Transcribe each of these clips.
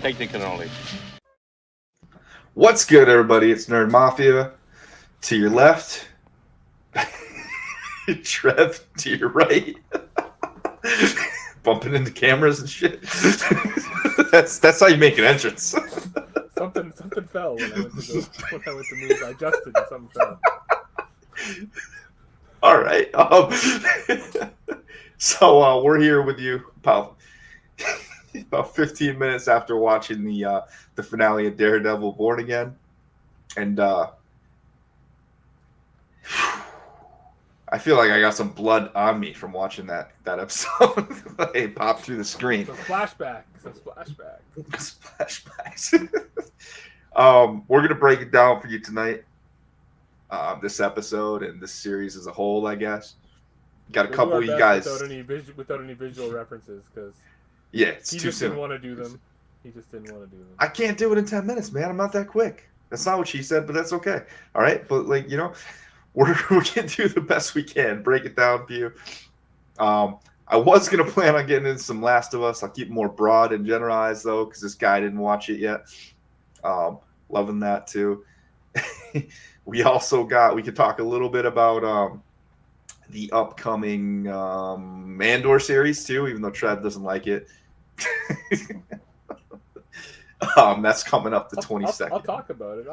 Technical only. What's good, everybody? It's Nerd Mafia. To your left, Trev. To your right, bumping into cameras and shit. that's how you make an entrance. Something fell when I went to move. I adjusted and something fell. All right. So we're here with you about 15 minutes after watching the finale of Daredevil: Born Again, and I feel like I got some blood on me from watching that episode. It popped through the screen. Some flashbacks. Flashbacks. We're gonna break it down for you tonight. This episode and this series as a whole, I guess. Got a couple of you guys without any visual references, because it's he too just soon. didn't want to do them. I can't do it in 10 minutes, man. I'm not that quick. That's not what she said, but that's okay. All right, but we're gonna do the best we can, break it down for you. I was gonna plan on getting into some Last of Us. I'll keep it more broad and generalized though, because this guy didn't watch it yet. Loving that too. We could talk a little bit about the upcoming Andor series too, even though Trev doesn't like it. That's coming up the 22nd. I'll talk about it,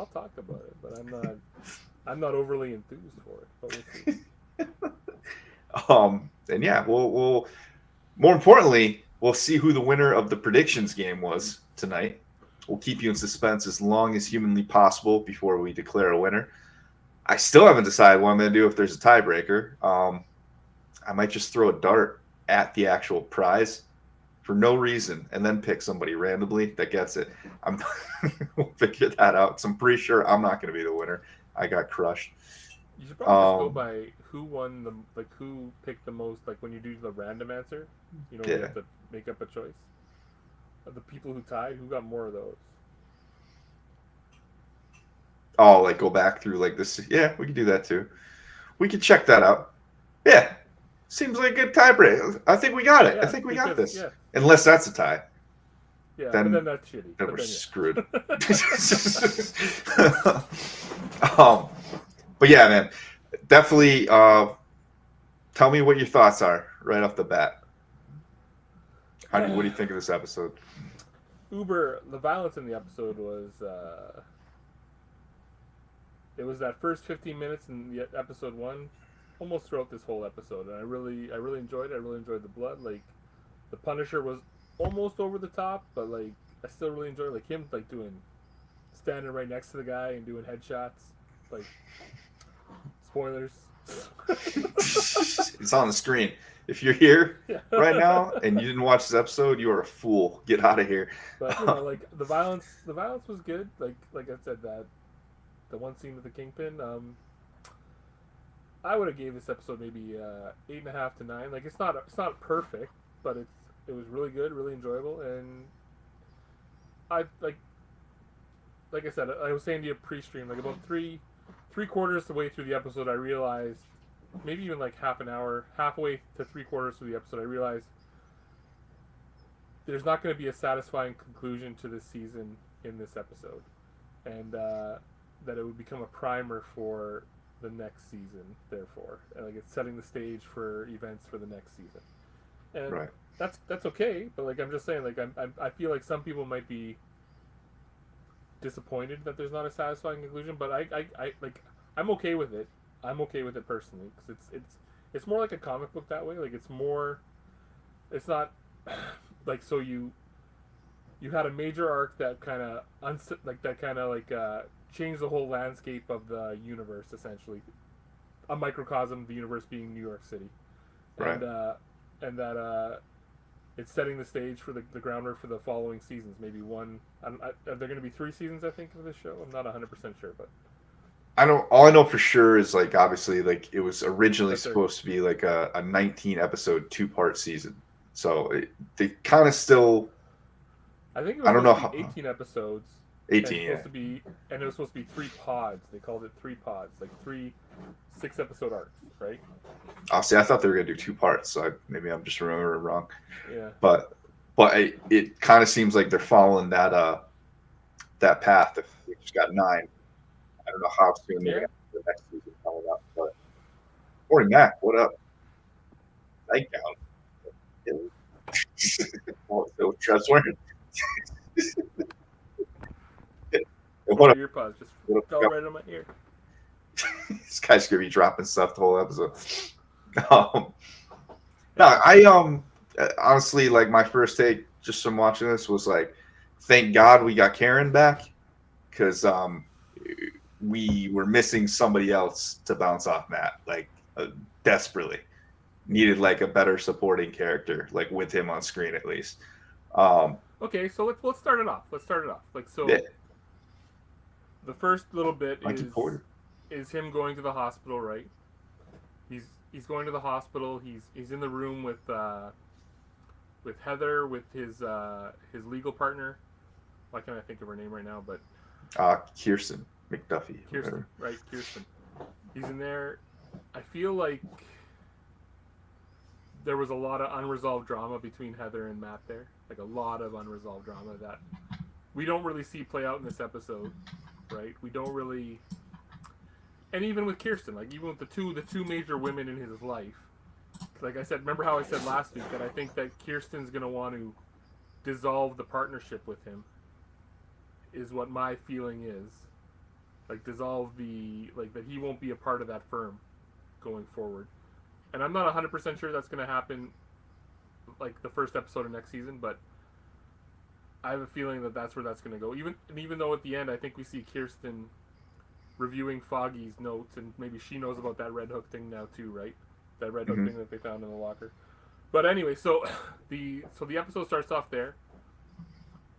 but I'm not overly enthused for it. But we'll see. And yeah, we'll more importantly, we'll see who the winner of the predictions game was tonight. We'll keep you in suspense as long as humanly possible before we declare a winner. I still haven't decided what I'm going to do if there's a tiebreaker. I might just throw a dart at the actual prize for no reason and then pick somebody randomly that gets it. We'll figure that out, because I'm pretty sure I'm not going to be the winner. I got crushed. You should probably just go by who won who picked the most, when you do the random answer. You have to make up a choice. Of the people who tied, who got more of those? Oh, go back through this. Yeah, we can do that too. We can check that out. Yeah. Seems like a good tiebreaker. I think we got it. Yeah, I think we got this. Yeah. Unless that's a tie. Yeah, then that's shitty. Then we're screwed. But yeah, man. Definitely tell me what your thoughts are right off the bat. What do you think of this episode? The violence in the episode was it was that first 15 minutes in the episode 1, almost throughout this whole episode, and I really enjoyed it. I really enjoyed the blood. The Punisher was almost over the top, but I still really enjoyed him standing right next to the guy and doing headshots. Spoilers. It's on the screen. If you're here right now and you didn't watch this episode, you are a fool. Get out of here. But the violence was good. Like I said, that the one scene with the Kingpin, I would have gave this episode maybe 8.5 to 9. It's not perfect, but it was really good, really enjoyable, and I like I said, I was saying to you pre-stream, about three quarters the way through the episode, I realized, maybe even half an hour, halfway to 3/4 through the episode, I realized there's not going to be a satisfying conclusion to this season in this episode, and that it would become a primer for the next season. Therefore, and it's setting the stage for events for the next season, and right. That's okay. But I'm just saying, I feel like some people might be disappointed that there's not a satisfying conclusion, but I'm okay with it. I'm okay with it personally, because it's more like a comic book that way. It's not so you had a major arc that kind of changed the whole landscape of the universe, essentially a microcosm of the universe being New York City, right. and that it's setting the stage for the groundwork for the following seasons. Maybe one. Are there going to be 3 seasons? I think of this show. I'm not 100% sure, but all I know for sure is obviously it was originally supposed to be a 19 episode 2-part season. So they kind of still. I think it was supposed to be 18 episodes. 18, yeah. And it was supposed to be 3 pods. They called it 3 pods, 3 6-episode arcs, right? Oh, see, I thought they were gonna do 2 parts, so maybe I'm just remembering wrong. Yeah. But but it kind of seems like they're following that path. If we just got 9, I don't know how soon they're going to have the next season coming up. But morning, Mac. What up? Nightgown. So Trev's wearing. What your pause just fell right on my ear. This guy's gonna be dropping stuff the whole episode. No, I honestly, like, my first take just from watching this was like, thank God we got Karen back, because we were missing somebody else to bounce off Matt, like, desperately needed like a better supporting character, like with him on screen at least. Okay, so let's start it off. Like, so yeah. The first little bit is him going to the hospital, right? He's going to the hospital. He's in the room with Heather, with his legal partner. Why can't I think of her name right now? But Kirsten McDuffie. Kirsten, right? Kirsten. He's in there. I feel like there was a lot of unresolved drama between Heather and Matt there. Like, a lot of unresolved drama that we don't really see play out in this episode, right? We don't really, and even with Kirsten, like, even with the two major women in his life, like I said, remember how I said last week that I think that Kirsten's gonna want to dissolve the partnership with him, is what my feeling is. Like, dissolve that he won't be a part of that firm going forward. And I'm not 100% sure that's going to happen, like, the first episode of next season, but I have a feeling that that's where that's going to go. Even though at the end, I think we see Kirsten reviewing Foggy's notes, and maybe she knows about that Red Hook thing now too, right? That Red Hook thing that they found in the locker. But anyway, so the episode starts off there.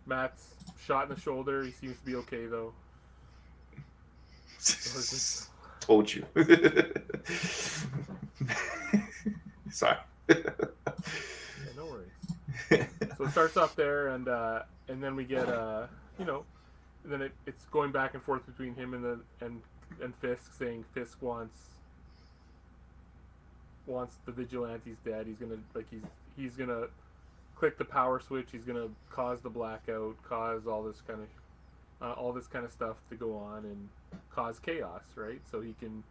Matt's shot in the shoulder. He seems to be okay though. Told you. Sorry. Yeah, no worries. So it starts off there, and then we get then it's going back and forth between him and Fisk, saying Fisk wants the vigilantes dead. He's gonna click the power switch. He's gonna cause the blackout, cause all this kind of stuff to go on and cause chaos, right? So he can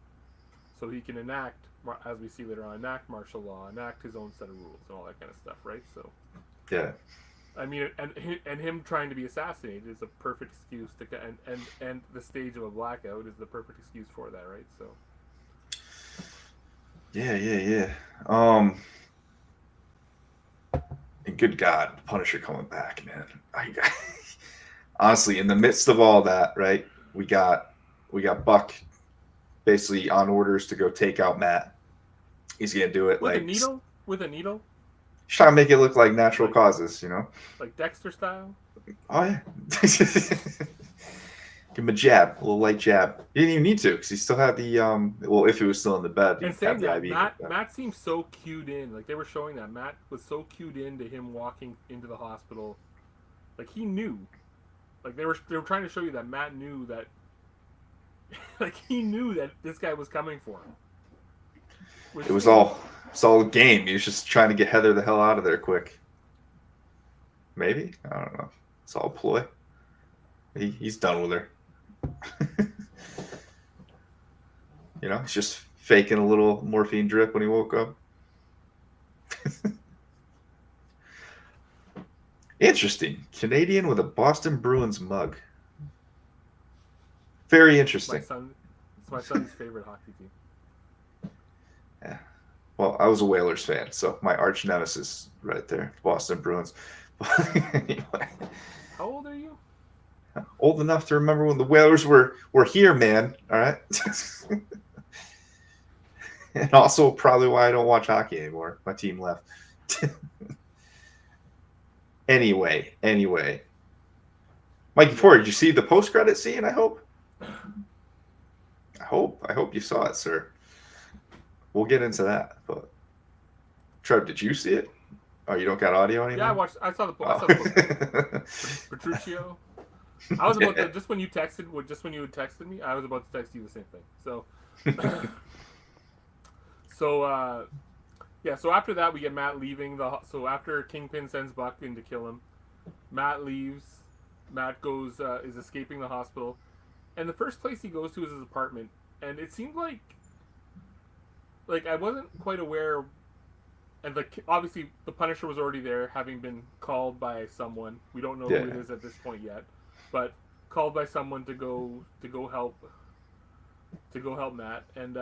enact, as we see later on, enact martial law, enact his own set of rules and all that kind of stuff, right? So yeah, I mean, and him trying to be assassinated is a perfect excuse to, and the stage of a blackout is the perfect excuse for that, right? So yeah. And good God, Punisher coming back, man. Honestly, in the midst of all that, right? We got Buck basically on orders to go take out Matt. He's gonna do it with a needle. He's trying to make it look like natural causes, like Dexter style. Oh yeah. Give him a jab, a little light jab. He didn't even need to, because he still had the well, if he was still in the bed. And saying that, Matt seems so cued in. Like, they were showing that Matt was so cued in to him walking into the hospital. Like, he knew. Like, they were trying to show you that Matt knew that. Like, he knew that this guy was coming for him. It's all a game. He was just trying to get Heather the hell out of there quick. Maybe? I don't know. It's all a ploy. He's done with her. He's just faking a little morphine drip when he woke up. Interesting. Canadian with a Boston Bruins mug. Very interesting. It's my son's favorite hockey team. Yeah. Well, I was a Whalers fan, so my arch nemesis right there, Boston Bruins. Anyway. How old are you? Old enough to remember when the Whalers were here, man. All right. And also probably why I don't watch hockey anymore. My team left. Anyway. Mikey Ford, did you see the post-credit scene, I hope? I hope you saw it, sir. We'll get into that. But Trev, did you see it? Oh, you don't got audio anymore? Yeah, I saw the post. Petruccio. I was about to, just when you had texted me, I was about to text you the same thing. So Yeah, so after that, we get Matt leaving So after Kingpin sends Buck in to kill him, Matt leaves. Matt is escaping the hospital, and the first place he goes to is his apartment. And it seemed like I wasn't quite aware, and obviously the Punisher was already there, having been called by someone. We don't know who it is at this point yet, but called by someone to go help Matt, and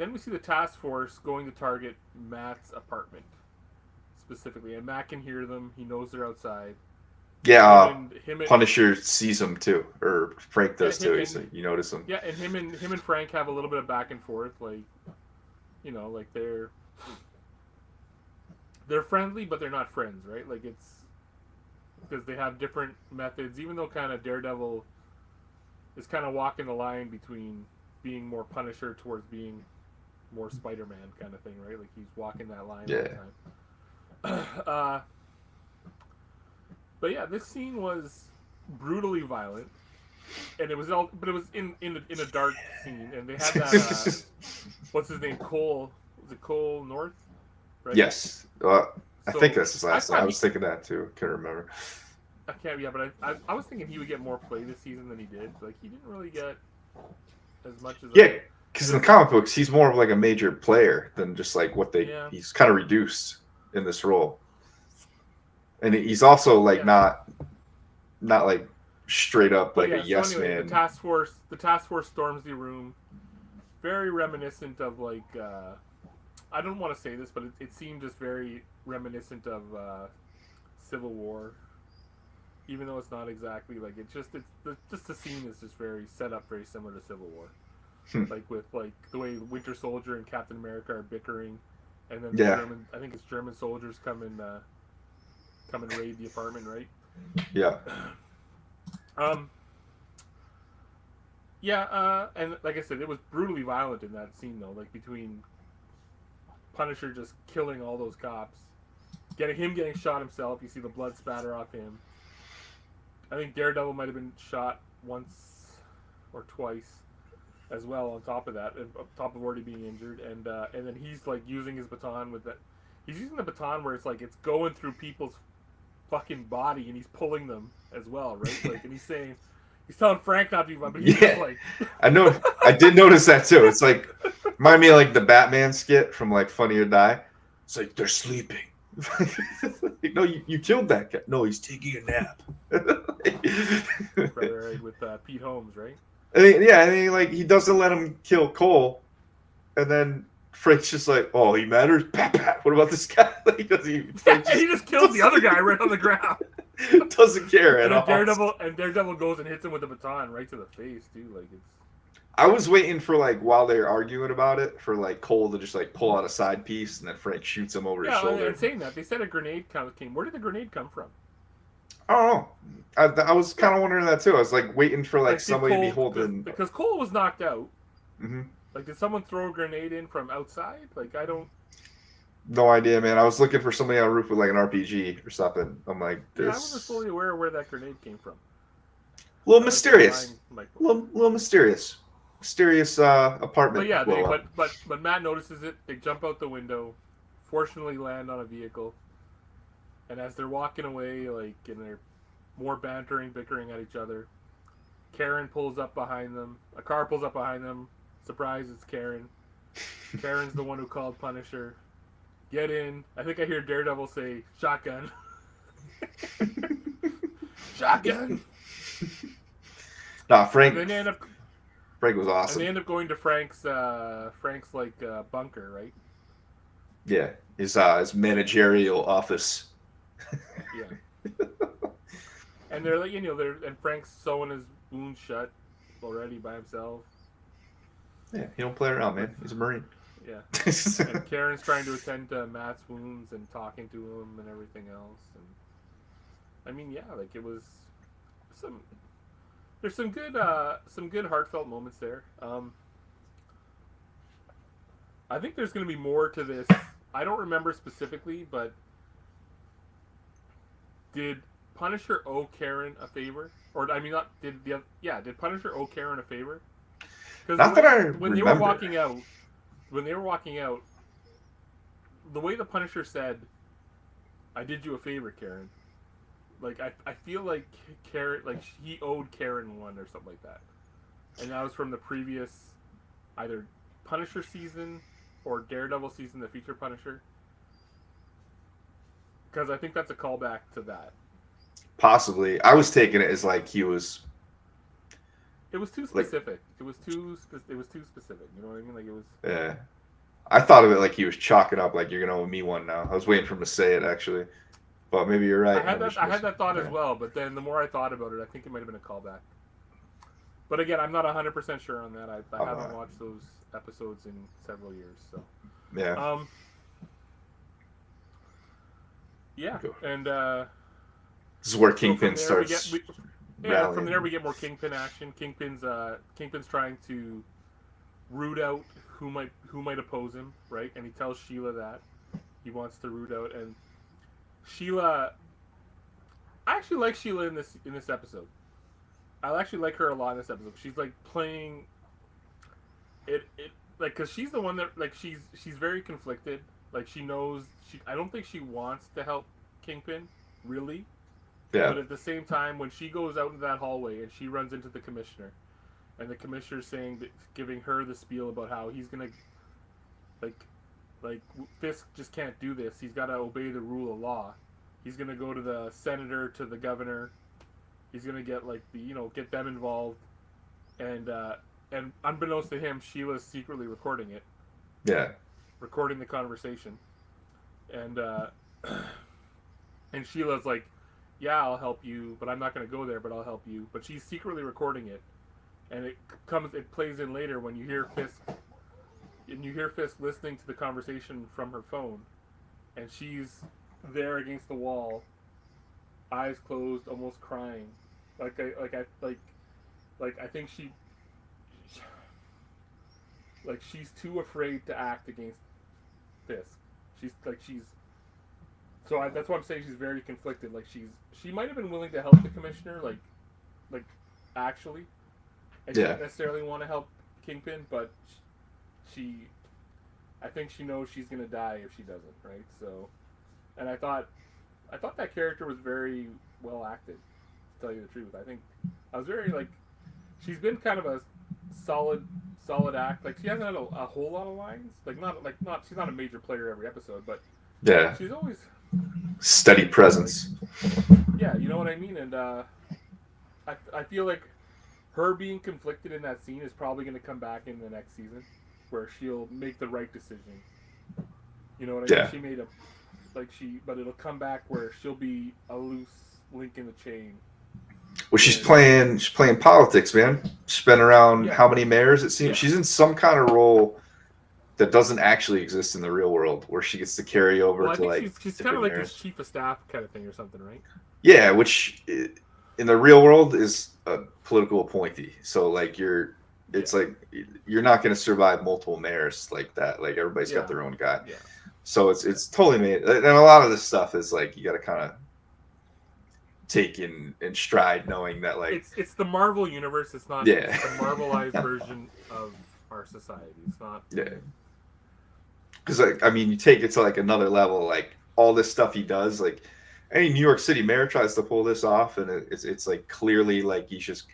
then we see the task force going to target Matt's apartment specifically, and Matt can hear them. He knows they're outside. Yeah, Punisher sees them too, or Frank does too. You notice him. Yeah, and him and Frank have a little bit of back and forth, like, you know, like they're friendly, but they're not friends, right? Like, it's because they have different methods. Even though kind of Daredevil is kind of walking the line between being more Punisher towards being more Spider-Man kind of thing, right? Like, he's walking that line all the time. But yeah, this scene was brutally violent, and it was in a dark scene, and they had that what's his name, Cole? Was it Cole North? Right? Yes, I think that's his last name. I was thinking that too. Couldn't remember. I can't. Yeah, but I was thinking he would get more play this season than he did. Like, he didn't really get as much as because in the comic books he's more of like a major player than just like what they. Yeah. He's kind of reduced in this role. And he's also like not like straight up like a yes man. The task force storms the room, very reminiscent of like I don't want to say this, but it seemed just very reminiscent of Civil War, even though it's not exactly like just the scene is just very set up very similar to Civil War, like with like the way Winter Soldier and Captain America are bickering, and then I think it's German soldiers come and raid the apartment, right? Yeah. And like I said, it was brutally violent in that scene, though. Like, between Punisher just killing all those cops, getting shot himself. You see the blood spatter off him. I think Daredevil might have been shot once or twice as well. On top of that, on top of already being injured, and then he's like using his baton with that. He's using the baton where it's like it's going through people's fucking body, and he's pulling them as well, right? Like, and he's telling Frank not to be fun, but he's just like I know. I did notice that too. It's like remind me of like the Batman skit from like Funny or Die. It's like they're sleeping. No, you killed that guy. No, he's taking a nap. Right, with Pete Holmes, right? I mean, like he doesn't let him kill Cole, and then Frank's just like, oh, he matters. Pat. What about this guy? Like, he just kills the other guy right on the ground. Doesn't care at all. Daredevil goes and hits him with the baton right to the face, too. Like, it's. I was waiting for like while they're arguing about it for like Cole to just like pull out a side piece, and then Frank shoots him over his shoulder. And saying that, they said a grenade came. Where did the grenade come from? I don't know. I was kind of wondering that too. I was like waiting for like somebody to be holding because Cole was knocked out. Mm-hmm. Like, did someone throw a grenade in from outside? Like, I don't. No idea, man. I was looking for somebody on a roof with like an RPG or something. I'm like, this. Yeah, I wasn't fully aware of where that grenade came from. A little mysterious. Little mysterious. Mysterious apartment. But yeah, but Matt notices it. They jump out the window, fortunately land on a vehicle, and as they're walking away, like, and they're more bantering, bickering at each other, Karen pulls up behind them. A car pulls up behind them. Surprise, it's Karen. Karen's the one who called Punisher. Get in. I think I hear Daredevil say, shotgun. Shotgun. Nah, Frank. And then Frank was awesome. And they end up going to Frank's like bunker, right? Yeah, his managerial office. Yeah. And they're like, and Frank's sewing his wound shut already by himself. Yeah, he don't play around, man. He's a Marine. Yeah. And Karen's trying to attend to Matt's wounds and talking to him and everything else. And I mean, yeah, like, it was there's some good heartfelt moments there. I think there's going to be more to this. I don't remember specifically, but did Punisher owe Karen a favor? Or, I mean, did Punisher owe Karen a favor? Not that I when they were walking out, the way the Punisher said, "I did you a favor, Karen." Like I feel like Karen, like he owed Karen one or something like that, and that was from the previous either Punisher season or Daredevil season, the future Punisher. Because I think that's a callback to that. Possibly, I was taking it as like he was. It was too Like, specific. It was too specific. You know what I mean? Like it was. yeah, I thought of it like he was chalking up, like you're gonna owe me one now. I was waiting for him to say it actually, but maybe you're right. I had that thought as well, but then the more I thought about it, I think it might have been a callback. But again, I'm not 100% sure on that. I haven't watched those episodes in several years, so. Yeah. Yeah, and this is where Kingpin starts. From there we get more Kingpin action. Kingpin's trying to root out who might oppose him, right? And he tells Sheila that he wants to root out. And Sheila, I actually like Sheila in this episode. I actually like her a lot in this episode. She's like playing it like because she's the one that like she's very conflicted. Like she knows I don't think she wants to help Kingpin really. Yeah. But at the same time, when she goes out into that hallway and she runs into the commissioner, and the commissioner's giving her the spiel about how he's gonna, like Fisk just can't do this. He's got to obey the rule of law. He's gonna go to the senator, to the governor. He's gonna get get them involved, and unbeknownst to him, Sheila's secretly recording it. Yeah. Recording the conversation, and and Sheila's like, yeah, I'll help you, but I'm not going to go there, but I'll help you. But she's secretly recording it, and it plays in later when you hear Fisk listening to the conversation from her phone, and she's there against the wall, eyes closed, almost crying, I think she's too afraid to act against Fisk. That's why I'm saying she's very conflicted. Like she might have been willing to help the commissioner, like actually, and she didn't necessarily want to help Kingpin, but I think she knows she's gonna die if she doesn't, right? So, and I thought that character was very well acted. To tell you the truth, I think I was very she's been kind of a solid act. Like she hasn't had a whole lot of lines. She's not a major player every episode, but yeah, she's always steady presence. Yeah, you know what I mean. And I feel like her being conflicted in that scene is probably going to come back in the next season, where she'll make the right decision. You know what I mean? She made but it'll come back where she'll be a loose link in the chain. Well, she's playing politics, man. She's been around how many mayors? It seems she's in some kind of role that doesn't actually exist in the real world, where she gets to carry over she's kind of like this chief of staff kind of thing or something, right? Yeah, which in the real world is a political appointee. So like you're not going to survive multiple mayors like that. Like everybody's got their own guy. Yeah. So it's totally made, and a lot of this stuff is like you got to kind of take in stride, knowing that like it's the Marvel universe. It's not it's the Marvelized version of our society. It's not. Yeah. Because I mean, you take it to like another level. Like all this stuff he does, like any New York City mayor tries to pull this off, and it's like clearly like he's just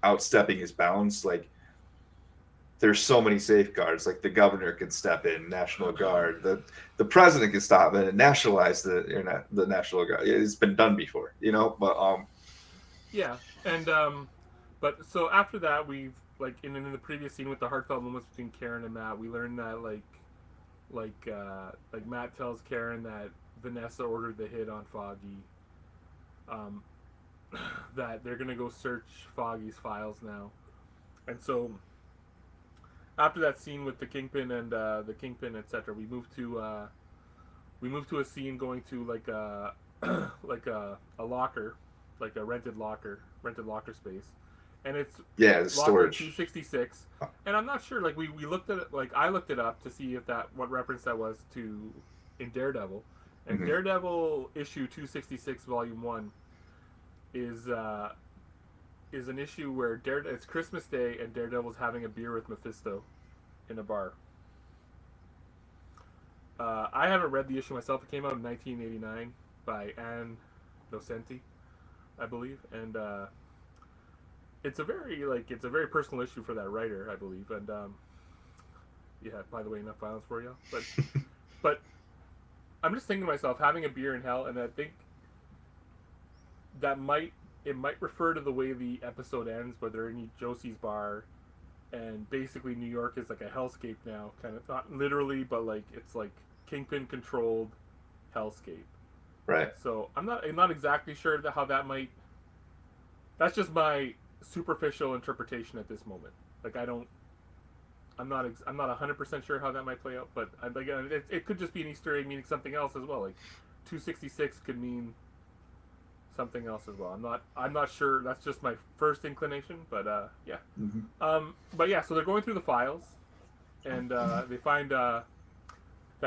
outstepping his bounds. Like there's so many safeguards. Like the governor can step in, National Guard. The president can stop it and nationalize the National Guard. It's been done before, you know. But yeah, and but so after that, we've in the previous scene with the heartfelt moments between Karen and Matt, we learned that like Matt tells Karen that Vanessa ordered the hit on Foggy. That they're gonna go search Foggy's files now, and so. After that scene with the Kingpin and etc., we move to a scene going to like a locker, like a rented locker space, and it's the storage 266. And I'm not sure. Like we looked at it. Like I looked it up to see what reference that was to in Daredevil, and Daredevil issue 266 volume 1 is an issue where it's Christmas Day and Daredevil's having a beer with Mephisto in a bar. I haven't read the issue myself. It came out in 1989 by Anne Nocenti, I believe, and it's a very personal issue for that writer, I believe. And yeah, by the way, enough violence for you. But I'm just thinking to myself, having a beer in hell, and I think that might refer to the way the episode ends, where they're in Josie's bar, and basically New York is like a hellscape now, kind of not literally, but like it's like Kingpin controlled hellscape. Right. So I'm not exactly sure how that might. That's just my superficial interpretation at this moment. Like I'm not 100% sure how that might play out, but it could just be an Easter egg meaning something else as well. Like 266 could mean something else as well. I'm not sure. That's just my first inclination, but yeah. Mm-hmm. But yeah, so they're going through the files, and they find that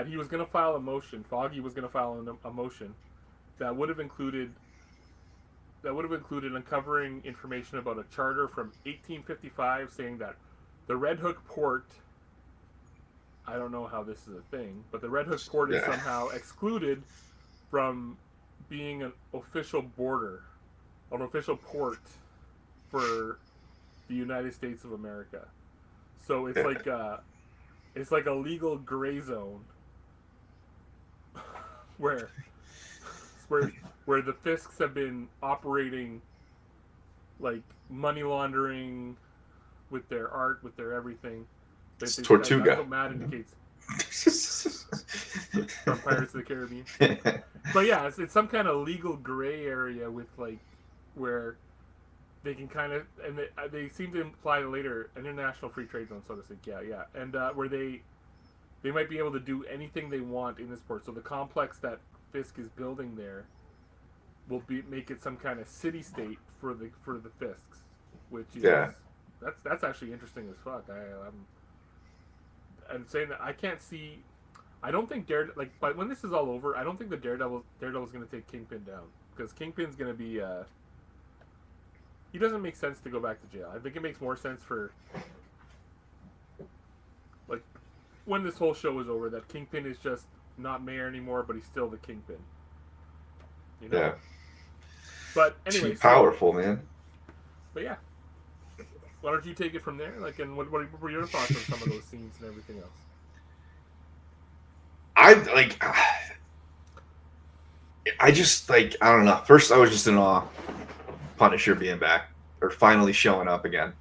he was going to file a motion. Foggy was going to file a motion that would have included uncovering information about a charter from 1855 saying that the Red Hook port. I don't know how this is a thing, but the Red Hook port is somehow excluded from being an official border, an official port for the United States of America. So it's like a legal gray zone where the Fisks have been operating like money laundering with their art, with their everything. Tortuga. That's what Matt indicates. From Pirates of the Caribbean. But yeah, it's some kind of legal gray area with like where they can kind of, and they seem to imply later an international free trade zone, so to speak. Yeah, and where they might be able to do anything they want in this port. So the complex that Fisk is building there will make it some kind of city state for the Fisks, which is that's actually interesting as fuck. I'm saying that I can't see. I don't think but when this is all over, I don't think the Daredevil's going to take Kingpin down, because Kingpin's going to be. He doesn't make sense to go back to jail. I think it makes more sense for like when this whole show is over that Kingpin is just not mayor anymore, but he's still the Kingpin. You know? Yeah. But anyway, powerful, man. But yeah. Why don't you take it from there? Like, and what were your thoughts on some of those scenes and everything else? I just I don't know. First, I was just in awe. Punisher being back, or finally showing up again.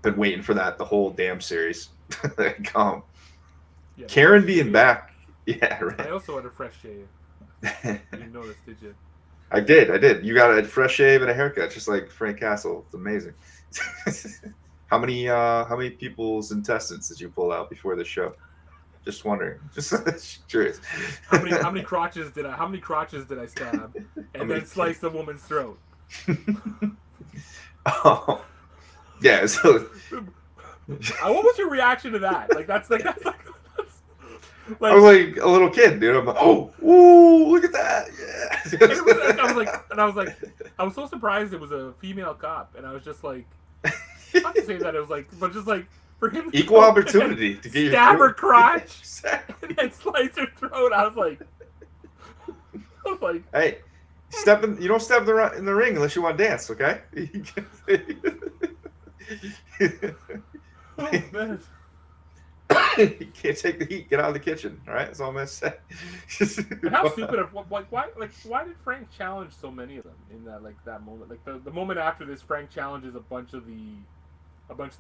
Been waiting for that the whole damn series. Yeah, Karen being back. Yeah, right. I also had a fresh shave. You didn't notice, did you? I did. You got a fresh shave and a haircut, just like Frank Castle. It's amazing. How many people's intestines did you pull out before the show? Just wondering. Just curious. How many crotches did I stab and then slice the woman's throat? Oh, yeah. So, what was your reaction to that? Like that's like. I was like a little kid, dude. I'm like, oh, ooh, look at that, yeah. I was so surprised it was a female cop, and I was just like, not to say that it was like, but just like for him, equal opportunity to get stab her crotch and then slice her throat. I was like, hey, you don't step in the ring unless you want to dance, okay? Oh man. You can't take the heat. Get out of the kitchen. All right, that's all I'm gonna say. And how stupid! Why did Frank challenge so many of them in that moment? Like the moment after this, Frank challenges a bunch of the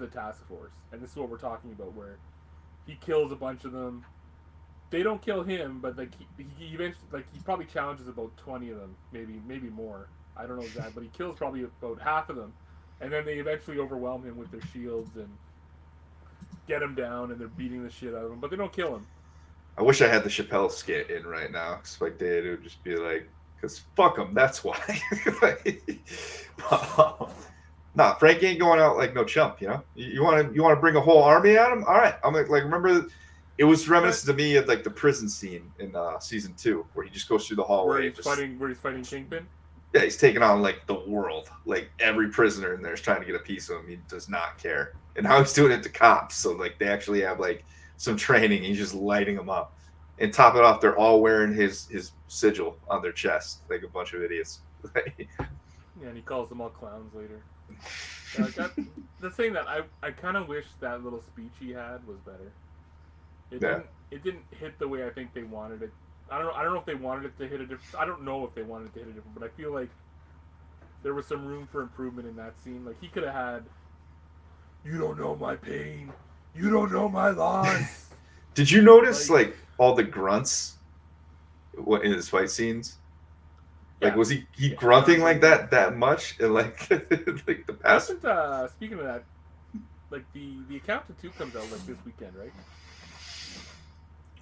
task force, and this is what we're talking about, where he kills a bunch of them. They don't kill him, but like he eventually he probably challenges about 20 of them, maybe more. I don't know exactly, but he kills probably about half of them, and then they eventually overwhelm him with their shields and get him down, and they're beating the shit out of him, but they don't kill him. I wish I had the Chappelle skit in right now, because if I did, it would just be like, because fuck him, that's why. Nah, Frank ain't going out like no chump, you know? You want to bring a whole army at him? All right. I'm like remember, it was reminiscent to me of like the prison scene in season 2, where he just goes through the hallway. Where he's fighting Kingpin? Yeah, he's taking on like the world. Like every prisoner in there is trying to get a piece of him. He does not care. And now he's doing it to cops. So like they actually have like some training. He's just lighting them up. and top it off, they're all wearing his sigil on their chest, like a bunch of idiots. Yeah, and he calls them all clowns later. Yeah, like the thing that I kind of wish that little speech he had was better. Yeah. It didn't hit the way I think they wanted it. I don't know if they wanted it to hit a different. I don't know if they wanted it to hit a different, but I feel like there was some room for improvement in that scene. Like he could have had, "You don't know my pain. You don't know my loss." Did you notice like all the grunts in his fight scenes? Like, Yeah, was he yeah, grunting like that much? And like, like the past. Wasn't speaking of that, like the Accountant 2 comes out like this weekend, right?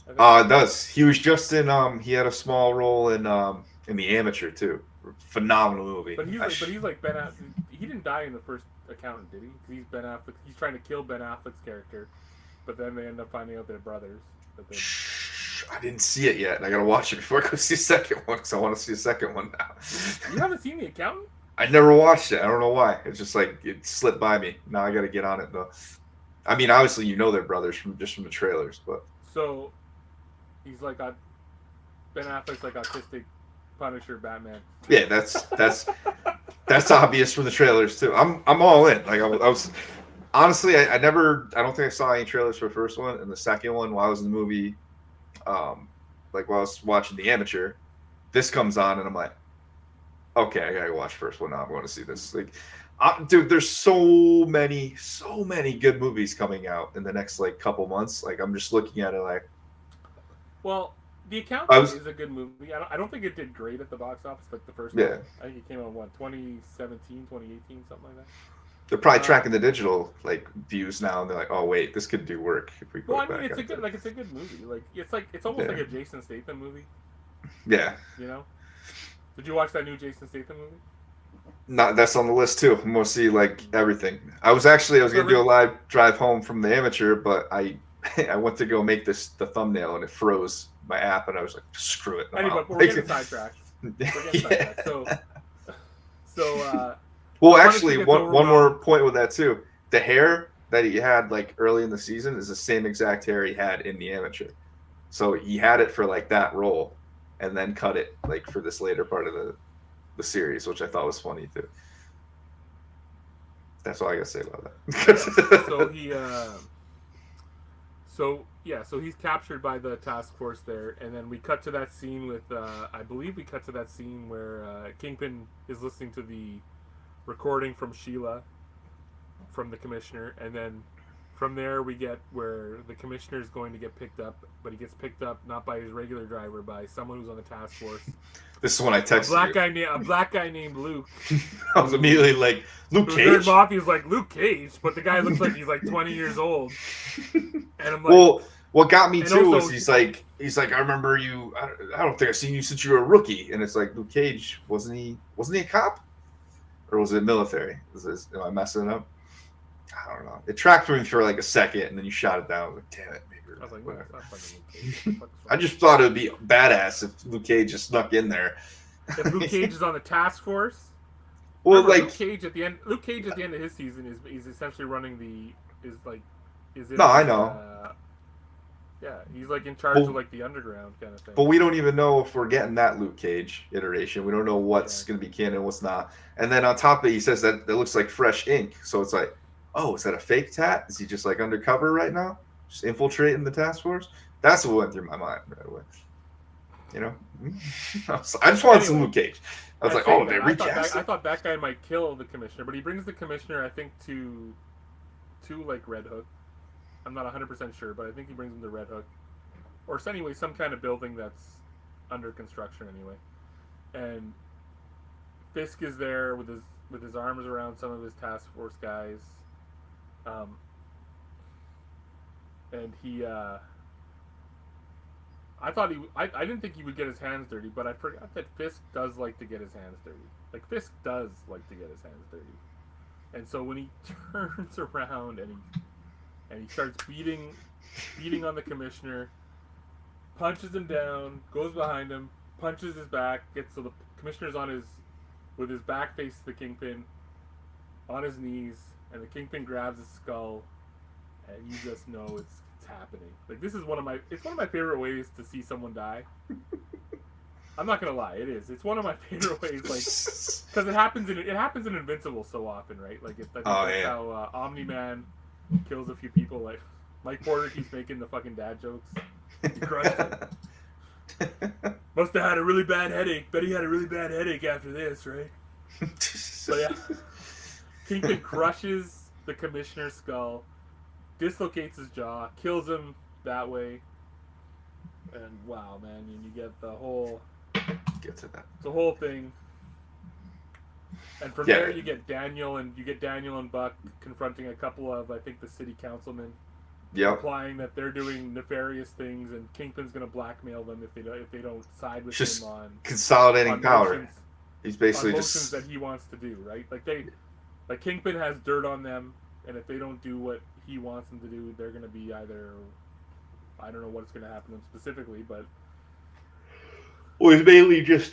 It does. He was just in. He had a small role in The Amateur too. Phenomenal movie. But he's like Ben Affleck. He didn't die in the first Accountant, did he? Because he's Ben Affleck. He's trying to kill Ben Affleck's character, but then they end up finding out they're brothers. I didn't see it yet. I gotta watch it before I go see the second one because I want to see the second one now. You haven't seen The Accountant? I never watched it. I don't know why. It's just like it slipped by me. Now I gotta get on it though. I mean, obviously you know they're brothers from the trailers, but so he's like Ben Affleck's like autistic Punisher Batman. Yeah, that's obvious from the trailers too. I'm all in. Like I was honestly, I don't think I saw any trailers for the first one, and the second one while I was in the movie, like while I was watching The Amateur, this comes on and I'm like, okay, I gotta watch the first one now. I'm going to see this. Like, dude, there's so many good movies coming out in the next like couple months. Like I'm just looking at it like, well, The Accountant is a good movie. I don't think it did great at the box office like the first one. I think it came out 2017, 2018, something like that. They're probably tracking the digital like views now, and they're like, "Oh wait, this could do work if we." Well, I mean, it's a good movie. It's almost like a Jason Statham movie. Yeah. You know. Did you watch that new Jason Statham movie? Not that's on the list too. I'm gonna see like everything. I was gonna do a live drive home from The Amateur, but I went to go make the thumbnail and it froze my app, and I was like, screw it. Anyway, we're getting sidetracked. Well, actually, one more point with that too. The hair that he had like early in the season is the same exact hair he had in The Amateur. So he had it for like that role, and then cut it like for this later part of the series, which I thought was funny too. That's all I gotta say about that. So he's captured by the task force there, and then we cut to that scene with I believe we cut to that scene where Kingpin is listening to the recording from Sheila from the commissioner, and then from there we get where the commissioner is going to get picked up, but he gets picked up not by his regular driver, by someone who's on the task force. This is when I texted a black guy named Luke. I was immediately like, Luke Cage? Mafia was like, Luke Cage, but the guy looks like he's like 20 years old. And I'm like, well, what got me too was he's like, I remember you. I don't think I've seen you since you were a rookie. And it's like, Luke Cage, wasn't he a cop, or was it military? Am I messing it up? I don't know. It tracked me for like a second, and then you shot it down. I was like, damn it, maybe. I was like, whatever. I just thought it would be badass if Luke Cage just snuck in there. If Luke Cage is on the task force. Well, remember, like Luke Cage at the end of his season is essentially running I know. Yeah, he's like in charge of like the underground kind of thing. But we don't even know if we're getting that Luke Cage iteration. We don't know what's going to be canon, what's not. And then on top of it, he says that it looks like fresh ink. So it's like, oh, is that a fake tat? Is he just like undercover right now, just infiltrating the task force? That's what went through my mind right away. You know, I just wanted some Luke Cage. I was like, oh, they recast. I thought that guy might kill the commissioner, but he brings the commissioner, I think, to like Red Hook. I'm not 100% sure, but I think he brings him to Red Hook, or anyway, some kind of building that's under construction anyway. And Fisk is there with his arms around some of his task force guys, and he. I didn't think he would get his hands dirty, but I forgot that Fisk does like to get his hands dirty. Like Fisk does like to get his hands dirty, and so when he turns around and he starts beating on the commissioner, punches him down, goes behind him, punches his back, gets so the commissioner's with his back face to the Kingpin, on his knees, and the Kingpin grabs his skull, and you just know it's happening. Like it's one of my favorite ways to see someone die. I'm not gonna lie, it is. It's one of my favorite ways, like, because it happens in Invincible so often, right? Like, that's how Omni-Man kills a few people. Like, Mike Porter keeps making the fucking dad jokes. He crushed it. Must have had a really bad headache. Bet he had a really bad headache after this, right? But yeah, Kingpin crushes the Commissioner's skull, dislocates his jaw, kills him that way, and wow, man, you get the whole. Get to that. The whole thing, and from there you get Daniel and Buck confronting a couple of, I think, the city councilmen, implying that they're doing nefarious things, and Kingpin's going to blackmail them if they don't side with him on consolidating power. Motions, he's basically motions that he wants to do, right? Like Kingpin has dirt on them, and if they don't do what he wants them to do, they're going to be either, I don't know what's going to happen to them specifically, but. Well, he's mainly just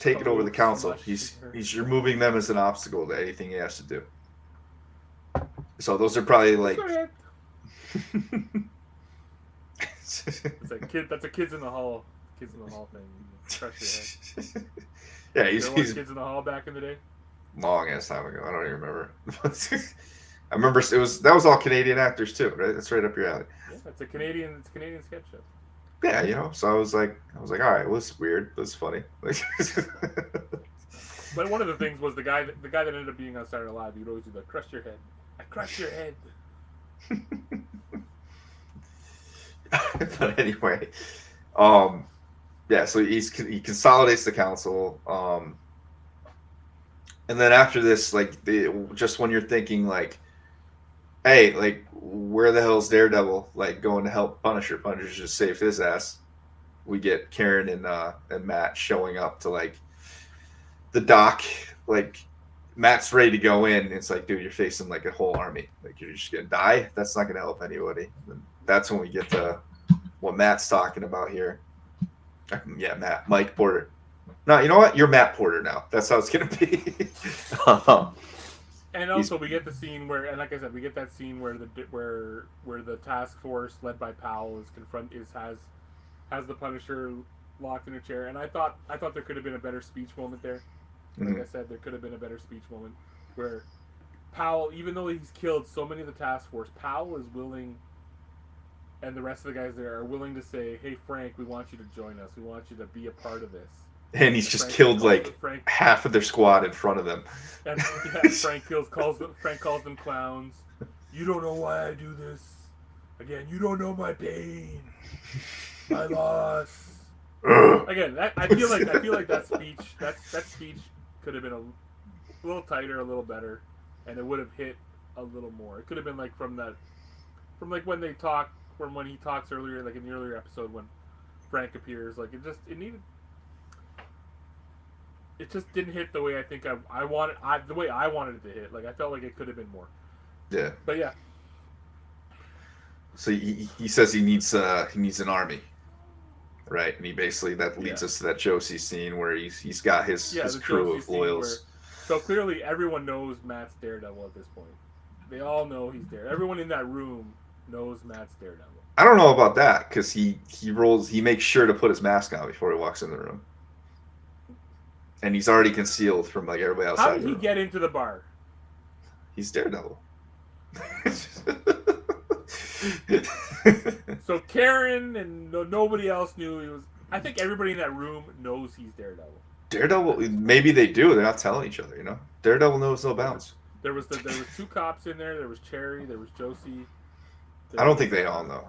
taking over the council. He's removing them as an obstacle to anything he has to do. So those are probably like. It's like that's a kids in the hall thing. Crush your head. Yeah, he's Kids in the Hall back in the day. Long ass time ago. I don't even remember. I remember that was all Canadian actors too, right? That's right up your alley. Yeah, it's a Canadian sketch show. Yeah, so I was like, all right, well, it's weird, but it's funny. But one of the things was the guy that ended up being on Saturday Night Live. You'd always do the crush your head. I crush your head. But anyway, so he consolidates the council, and then after this, like, just when you're thinking like, hey, like, where the hell's Daredevil? Like, going to help Punisher. Punisher just saved his ass. We get Karen and Matt showing up to, like, the dock. Like, Matt's ready to go in. It's like, dude, you're facing, like, a whole army. Like, you're just going to die? That's not going to help anybody. And that's when we get to what Matt's talking about here. Yeah, Mike Porter. No, you know what? You're Matt Porter now. That's how it's going to be. And also, we get the scene where, and like I said, we get that scene where the task force led by Powell has the Punisher locked in a chair, and I thought there could have been a better speech moment there. Like I said, there could have been a better speech moment where Powell, even though he's killed so many of the task force, Powell is willing, and the rest of the guys there are willing to say, "Hey, Frank, we want you to join us. We want you to be a part of this." And he's just killed half of their squad in front of them. And Frank calls them clowns. You don't know why I do this. Again, you don't know my pain, my loss. Again, I feel like that speech could have been a little tighter, a little better, and it would have hit a little more. It could have been like from when he talks earlier, like in the earlier episode when Frank appears. Like it just didn't hit the way I think I wanted it to hit. Like I felt like it could have been more. Yeah. But yeah. So he says he needs an army, right? And he basically that leads us to that Josie scene where he's got his crew of loyals. So clearly everyone knows Matt's Daredevil at this point. They all know he's there. Everyone in that room knows Matt's Daredevil. I don't know about that because he makes sure to put his mask on before he walks in the room. And he's already concealed from like everybody outside. How did he get into the bar? He's Daredevil. So Karen and nobody else knew he was. I think everybody in that room knows he's Daredevil. Daredevil, maybe they do. They're not telling each other, you know. Daredevil knows no bounds. There was two cops in there. There was Cherry. There was Josie. I don't think they all know.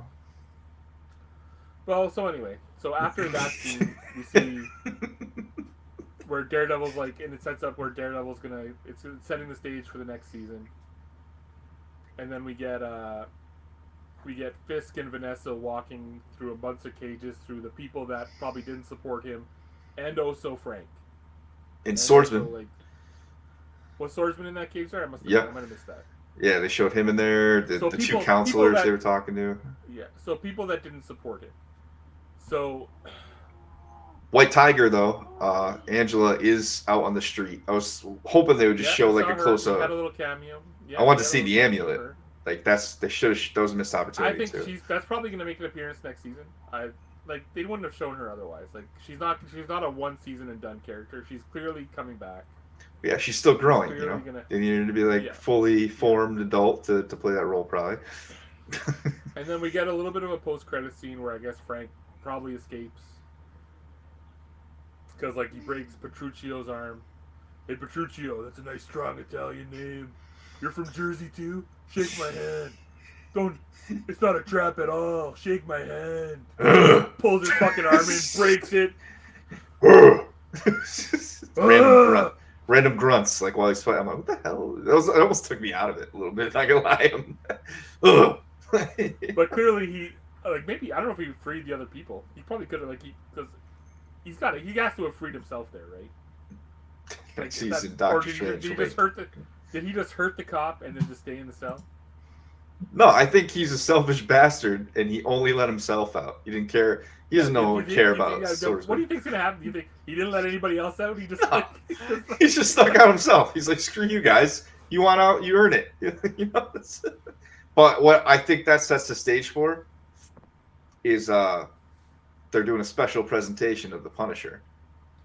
Well, so anyway, after that scene, we see where Daredevil's like, and it sets up where Daredevil's it's setting the stage for the next season. And then we get Fisk and Vanessa walking through a bunch of cages through the people that probably didn't support him, and also Frank. And Swordsman. Was Swordsman in that cage? Sorry, I might have missed that. Yeah, they showed him in there. The two counselors they were talking to. Yeah, so people that didn't support him. So. White Tiger, though, Angela is out on the street. I was hoping they would just show like a close up. Had a little cameo. Yeah, I wanted to see the amulet. Like they should have. That was a missed I opportunity think too. that's probably going to make an appearance next season. They wouldn't have shown her otherwise. Like she's not a one season and done character. She's clearly coming back. Yeah, she's still She's growing. clearly gonna. They needed her to be like Yeah. fully formed adult to play that role, probably. And then we get a little bit of a post credit scene where I guess Frank probably escapes because like he breaks Petruccio's arm. Hey Petruccio, that's a nice strong Italian name. You're from Jersey too? Shake my hand. Don't. It's not a trap at all. Shake my hand. Pulls his fucking arm in, breaks it. Random grunts like while he's fighting. I'm like, what the hell? It almost took me out of it a little bit. Not gonna lie. But clearly he like maybe I don't know if he freed the other people. He probably could have because he has to have freed himself there, right? Like, he's in Doctor Strange. Did he just hurt the cop and then just stay in the cell? No, I think he's a selfish bastard, and he only let himself out. He didn't care. He doesn't care about us. What do you think's gonna happen? Do you think he didn't let anybody else out? He just he's just stuck out himself. He's like, screw you guys. You want out, you earn it. But what I think that sets the stage for is they're doing a special presentation of the Punisher.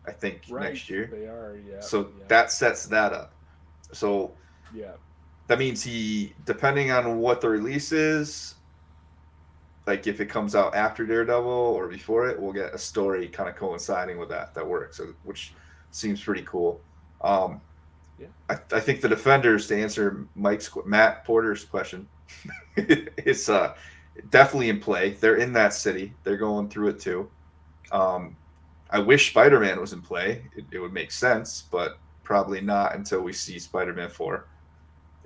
I think next year. They are, yeah. So that sets that up. So yeah. That means depending on what the release is, like if it comes out after Daredevil or before it, we'll get a story kind of coinciding with that works, which seems pretty cool. I think the Defenders, to answer Matt Porter's question, is definitely in play. They're in that city. They're going through it too. I wish Spider-Man was in play. It would make sense, but probably not until we see Spider-Man 4.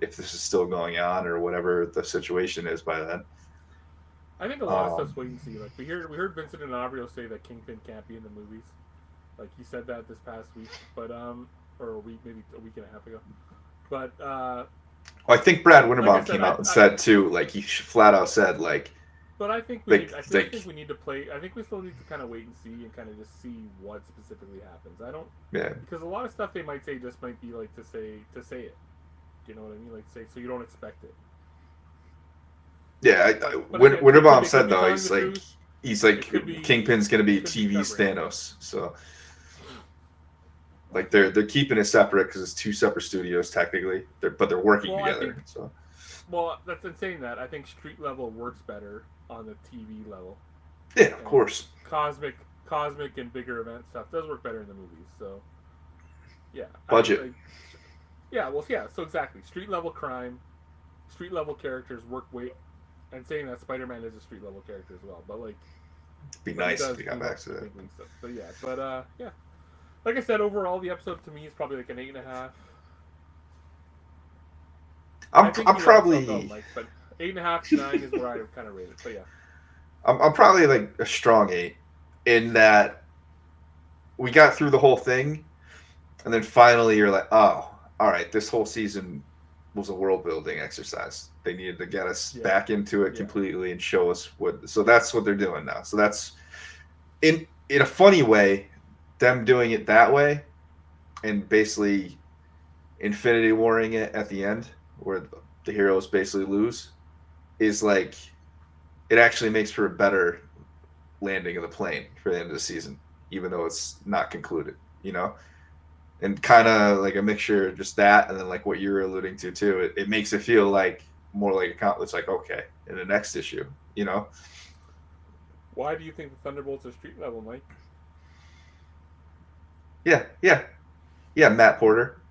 If this is still going on or whatever the situation is by then. I think a lot of stuff's wait and see. Like we heard Vincent D'Onofrio say that Kingpin can't be in the movies. Like he said that this past week, but or a week, maybe a week and a half ago. But I think Brad Winterbaum came out and said too, like he flat out said like. But I think we need to play. I think we still need to kind of wait and see and kind of just see what specifically happens. I don't. Yeah. Because a lot of stuff they might say just might be like to say it. Do you know what I mean? Like say so you don't expect it. Yeah, Winterbaum said though he's like Kingpin's gonna be TV's Thanos, so like they're keeping it separate because it's two separate studios technically, but they're working together. Well, that's in saying that I think street level works better on the TV level. Yeah, of course. Cosmic and bigger event stuff does work better in the movies. So yeah, budget. So exactly, street level crime, street level characters work and saying that Spider-Man is a street level character as well, but like, it'd be nice if we got back to that. But yeah, like I said, overall the episode to me is probably like an 8.5. I'm probably but 8.5 to 9 is where I kind of rate it. But yeah, I'm probably like a strong 8 in that we got through the whole thing, and then finally you're like, oh, all right, this whole season was a world building exercise. They needed to get us back into it completely and show us what. So that's what they're doing now. So that's in a funny way, them doing it that way, and basically Infinity Warring it at the end, where the heroes basically lose, is like it actually makes for a better landing of the plane for the end of the season, even though it's not concluded. And kind of like a mixture of just that, and then like what you're alluding to too. It makes it feel like more like it's like okay in the next issue. Why do you think the Thunderbolts are street level, Mike? Yeah, Matt Porter.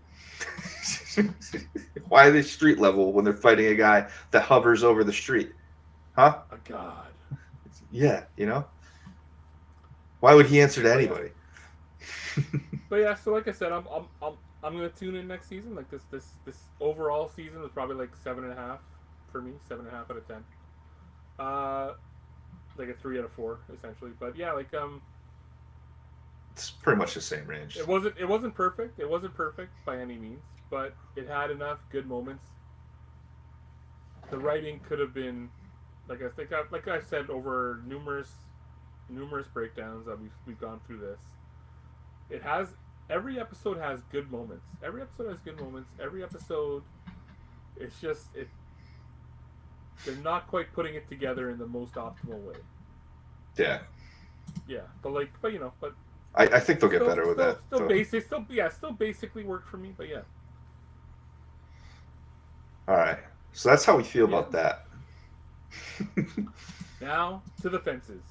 Why are they street level when they're fighting a guy that hovers over the street? Huh? A god. Yeah, Why would he answer to anybody? But yeah, so like I said, I'm gonna tune in next season. Like this overall season was probably like 7.5 for me, 7.5 out of 10. Like a 3 out of 4 essentially. But yeah, like it's pretty much the same range. It wasn't perfect. It wasn't perfect by any means, but it had enough good moments. The writing could have been, like I said, over numerous breakdowns that we've gone through this. Every episode has good moments. Every episode, it's just they're not quite putting it together in the most optimal way. Yeah. Yeah, but you know, but I think they'll get better with that. Still basic, still basically worked for me. But yeah. All right. So that's how we feel about that. Now to the fences.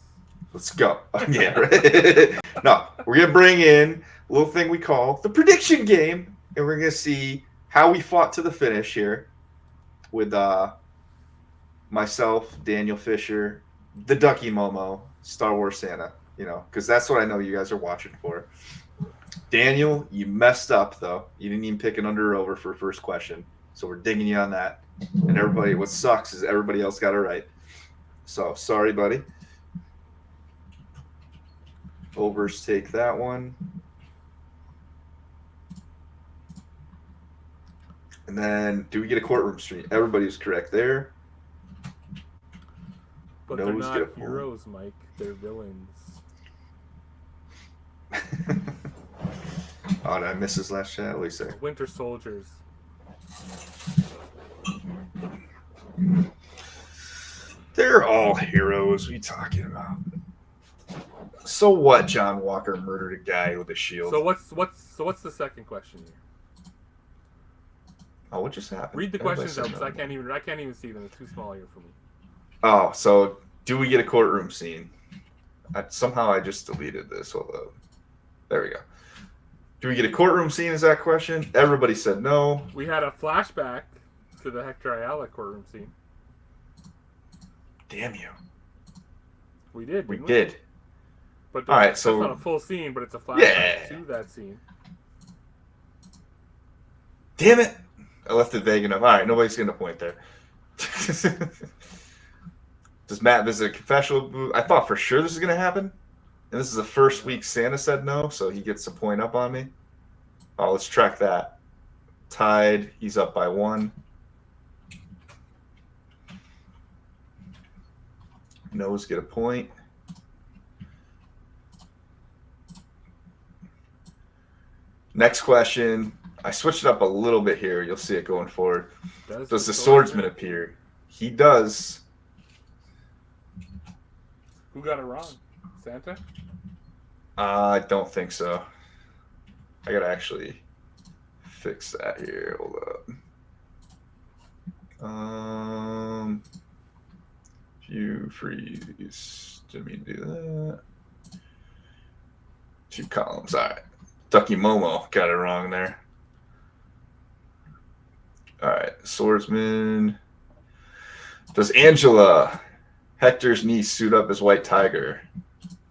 Let's go. Yeah, right. No, we're gonna bring in a little thing we call the prediction game, and we're gonna see how we fought to the finish here with myself, Daniel Fisher, the Ducky Momo, Star Wars Santa. You know, because that's what I know you guys are watching for. Daniel, you messed up though. You didn't even pick an under or over for first question, so we're digging you on that. And everybody, what sucks is everybody else got it right. So sorry, buddy. Overs take that one. And then, do we get a courtroom stream? Everybody's correct there. But they're not heroes, Mike. They're villains. Oh, did I miss his last chat? What do you say? Winter soldiers. They're all heroes. What are you talking about? So what? John Walker murdered a guy with a shield. So what's the second question here? Oh, what just happened? Read the questions out because I can't even see them. It's too small here for me. Oh, so do we get a courtroom scene? Somehow I just deleted this. Hold up. There we go. Do we get a courtroom scene? Is that question? Everybody said no. We had a flashback to the Hector Ayala courtroom scene. Damn you. We did. We did. But all right, that's so not a full scene, but it's a flashback to that scene. Damn it! I left it vague enough. All right, nobody's getting a point there. Does Matt visit a confessional booth? I thought for sure this is going to happen. And this is the first week Santa said no, so he gets a point up on me. Oh, let's track that. Tied. He's up by 1. No's get a point. Next question. I switched it up a little bit here. You'll see it going forward. Does the swordsman appear? He does. Who got it wrong? Santa? I don't think so. I gotta actually fix that here. Hold up. View freeze. Didn't mean to do that. 2 columns. All right. Ducky Momo got it wrong there. All right. Swordsman. Does Angela, Hector's niece, suit up as White Tiger?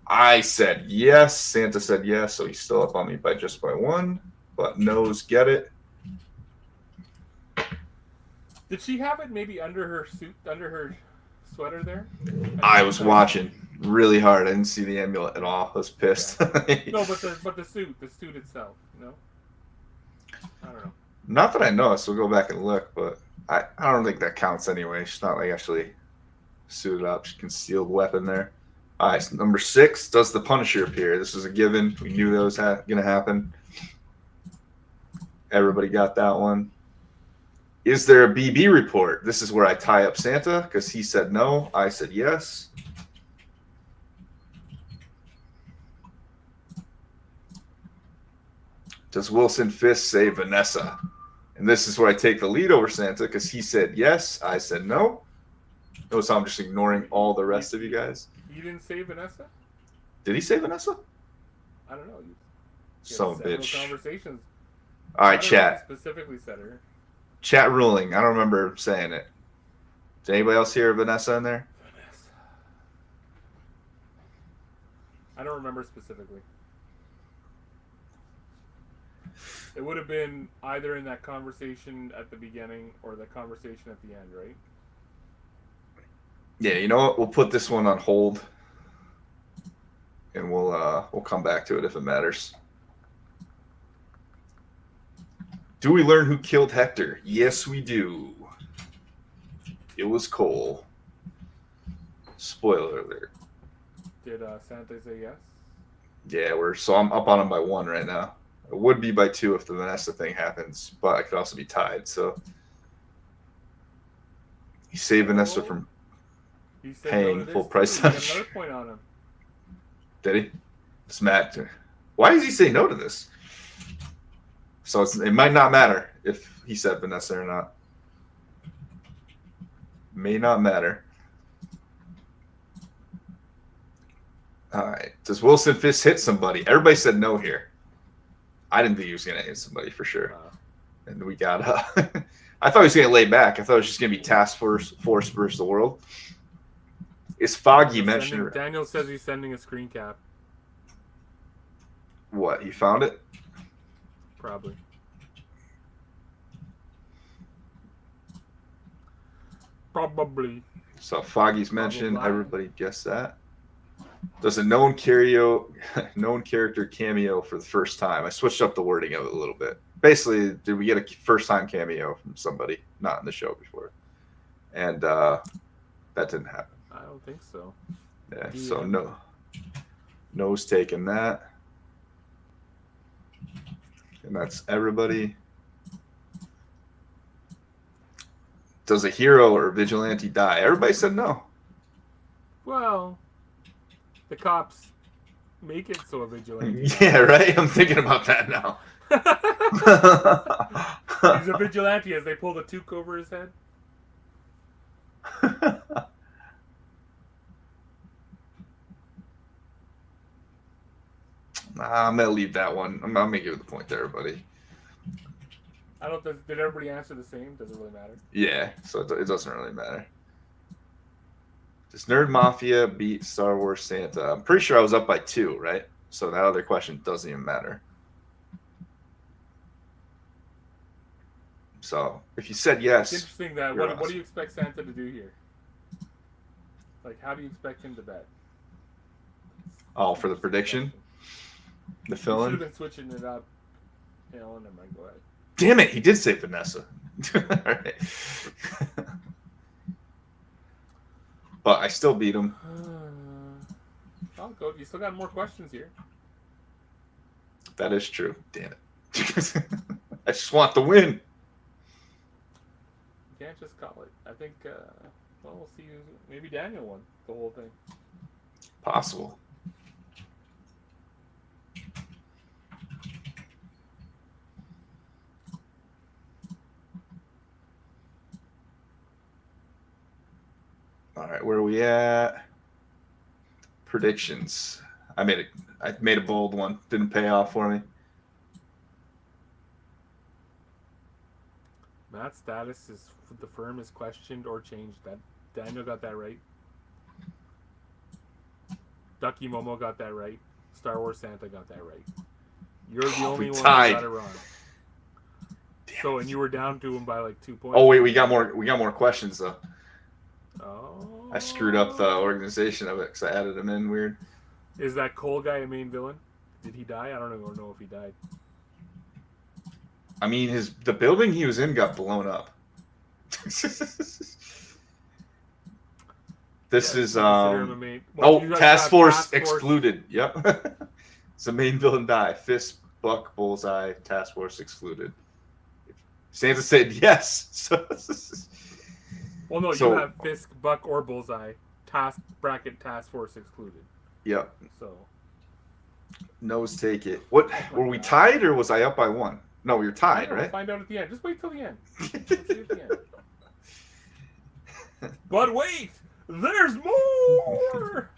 I said yes. Santa said yes, so he's still up on me by 1. But no's get it. Did she have it maybe under her suit, under her sweater there? I was watching really hard. I didn't see the amulet at all. I was pissed. Yeah. No, but the suit itself, no? I don't know. Not that I know, so we'll go back and look, but I don't think that counts anyway. She's not like actually suited up. She concealed weapon there. All right, so number 6, does the Punisher appear? This was a given. We knew that was going to happen. Everybody got that one. Is there a BB report? This is where I tie up Santa because he said no. I said yes. Does Wilson Fisk save Vanessa? And this is where I take the lead over Santa because he said yes. I said no. Notice how I'm just ignoring all the rest of you guys. You didn't say Vanessa? Did he say Vanessa? I don't know. Son of a bitch. Conversations. All right, chat. Specifically said her. Chat ruling. I don't remember saying it. Did anybody else hear Vanessa in there? Vanessa. I don't remember specifically. It would have been either in that conversation at the beginning or the conversation at the end, right? Yeah, you know what? We'll put this one on hold, and we'll come back to it if it matters. Do we learn who killed Hector? Yes, we do. It was Cole. Spoiler alert. Did Santa say yes? Yeah, I'm up on him by 1 right now. It would be by 2 if the Vanessa thing happens, but I could also be tied. So He saved Vanessa from he said paying no to full this price too. on He got another point on him. Did he? It's Matt. Why does he say no to this? So it might not matter if he said Vanessa or not. May not matter. All right. Does Wilson Fisk hit somebody? Everybody said no here. I didn't think he was going to hit somebody for sure. And we got I thought he was going to lay back. I thought it was just going to be Task Force versus the World. Is Foggy mentioned? Daniel says he's sending a screen cap. What? You found it? Probably. Probably. So Foggy's mentioned. Everybody guessed that. Does a known character cameo for the first time? I switched up the wording of it a little bit. Basically, did we get a first time cameo from somebody not in the show before? And that didn't happen. I don't think so. Yeah, so no's taking that. And that's everybody. Does a hero or vigilante die? Everybody said no. Well, the cops make it so a vigilante. Yeah, right? I'm thinking about that now. He's a vigilante as they pull the toque over his head. I'm going to leave that one. I'm going to give the point to everybody. I don't. Did everybody answer the same? Does it really matter? Yeah, so it doesn't really matter. Does Nerd Mafia beat Star Wars Santa? I'm pretty sure I was up by 2, right? So that other question doesn't even matter. So if you said yes, it's interesting that what do you expect Santa to do here? Like, how do you expect him to bet? Oh, for the prediction, the fill-in. Should have been switching it up. Never mind. Go ahead. Damn it! He did say Vanessa. All right. But I still beat him. Oh, go. You still got more questions here. That is true. Damn it. I just want the win. You can't just call it. I think, we'll see. Maybe Daniel won the whole thing. Possible. All right, where are we at? Predictions. I made a bold one. Didn't pay off for me. Matt's status is the firm is questioned or changed. That Daniel got that right. Ducky Momo got that right. Star Wars Santa got that right. You're the only one who got it wrong. So, and you were down to him by like 2 points. Oh wait, we got more questions though. Oh. I screwed up the organization of it because I added him in weird. Is that Cole guy a main villain? Did he die? I don't even know if he died. I mean, the building he was in got blown up. This is Task Force excluded. Yep. It's the main villain die. Fist, Buck, Bullseye, Task Force excluded. Santa said yes. Well, no, you have Fisk, Buck, or Bullseye. Task Force excluded. Yep. So. Nose take it. What were we tied or was I up by 1? No, we were tied, right? We'll find out at the end. Just wait till the end. See at the end. But wait, there's more.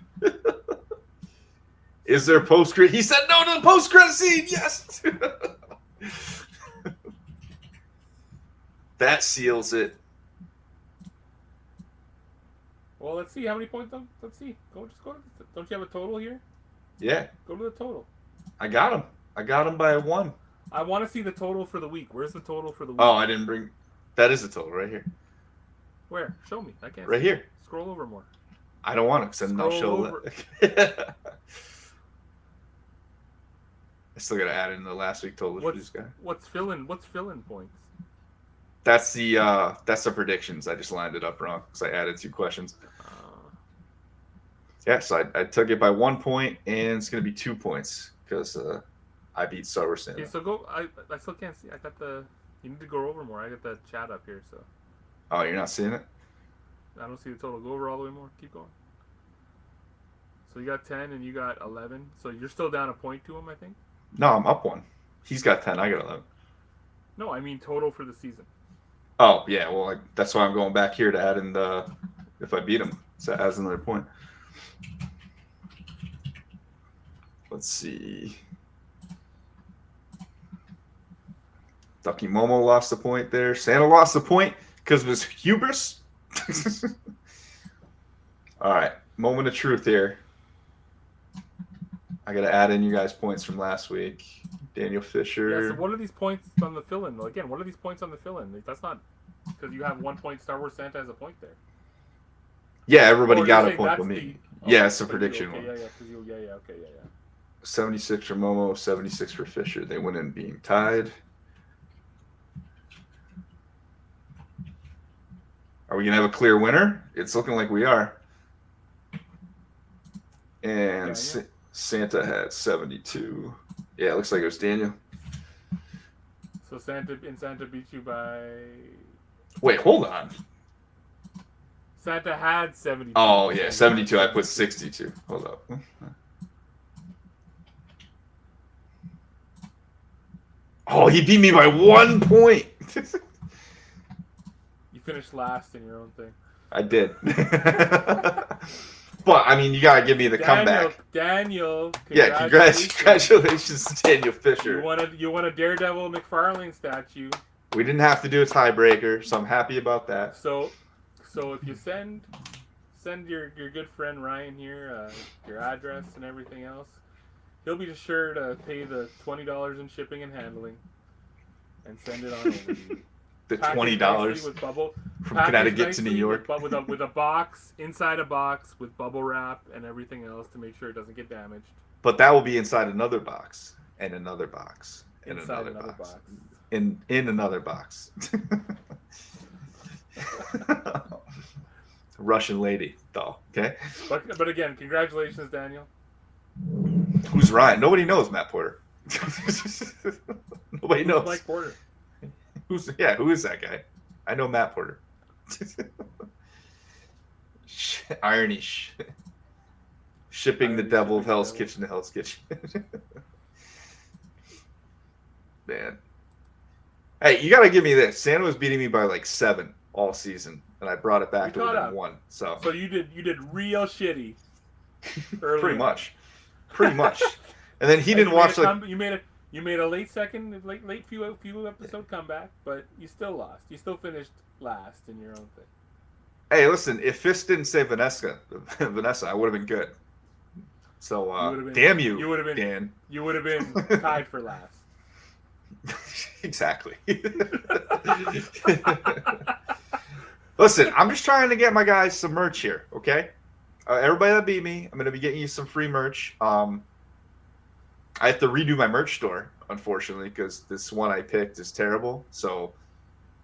Is there post-credit? He said no to the post-credit scene. Yes. That seals it. Well, let's see how many points. Let's see. Don't you have a total here? Yeah. Go to the total. I got him. I got him by 1. I want to see the total for the week. Where's the total for the week? Oh, I didn't bring. That is the total right here. Where? Show me. I can't. Right see. Here. Scroll over more. I don't want to, because then I'll show that. I still got to add in the last week total for this guy. What's fill-in points? That's the predictions. I just lined it up wrong because I added 2 questions. Yeah, so I took it by 1 point, and it's going to be 2 points because I beat Star Wars Santa. Okay, so go. I still can't see. I got the. You need to go over more. I got the chat up here. So. Oh, you're not seeing it? I don't see the total. Go over all the way more. Keep going. So you got 10 and you got 11. So you're still down a point to him, I think. No, I'm up 1. He's got 10. I got 11. No, I mean total for the season. Oh yeah, well that's why I'm going back here to add in the if I beat him, so that adds another point. Let's see. Ducky Momo lost a point there. Santa lost a point because of his hubris. All right, moment of truth here. I got to add in you guys' points from last week. Daniel Fisher. Yeah, so what are these points on the fill-in? Again, what are these points on the fill-in? That's not because you have 1 point. Star Wars Santa has a point there. Yeah, everybody got a point with me. Yeah, it's a prediction one. Yeah, okay, yeah. 76 for Momo, 76 for Fisher. They went in being tied. Are we going to have a clear winner? It's looking like we are. And Santa had 72. Yeah, it looks like it was Daniel. So Santa beat you by... Wait, hold on. Santa had 72. Oh, yeah, 72. I put 62. Hold up. Oh, he beat me by 1 point. You finished last in your own thing. I did. But, I mean, you got to give me the comeback. Daniel. Yeah, congratulations to Daniel Fisher. You won a Daredevil McFarlane statue. We didn't have to do a tiebreaker, so I'm happy about that. So if you send your good friend Ryan here your address and everything else, he'll be sure to pay the $20 in shipping and handling and send it on over to you. The $20 from Connecticut to New York, with a box inside a box with bubble wrap and everything else to make sure it doesn't get damaged. But that will be inside another box and another box and inside another box. In another box. Russian lady, though. Okay. But again, congratulations, Daniel. Who's Ryan? Nobody knows Matt Porter. Nobody knows. Mike Porter. Who is that guy? I know Matt Porter. Irony. Shipping the devil of Hell's Kitchen to Hell's Kitchen. Man. Hey, you gotta give me this. Santa was beating me by like 7 all season, and I brought it back to within 1. So you did real shitty. Pretty much. And then he didn't watch like you made a late few episode comeback, but you still lost. You still finished last in your own thing. Hey, listen, if Fist didn't say Vanessa, I would have been good. So damn you, Dan. You would have been tied for last. Exactly. Listen, I'm just trying to get my guys some merch here, okay? Everybody that beat me, I'm going to be getting you some free merch. I have to redo my merch store, unfortunately, because this one I picked is terrible. So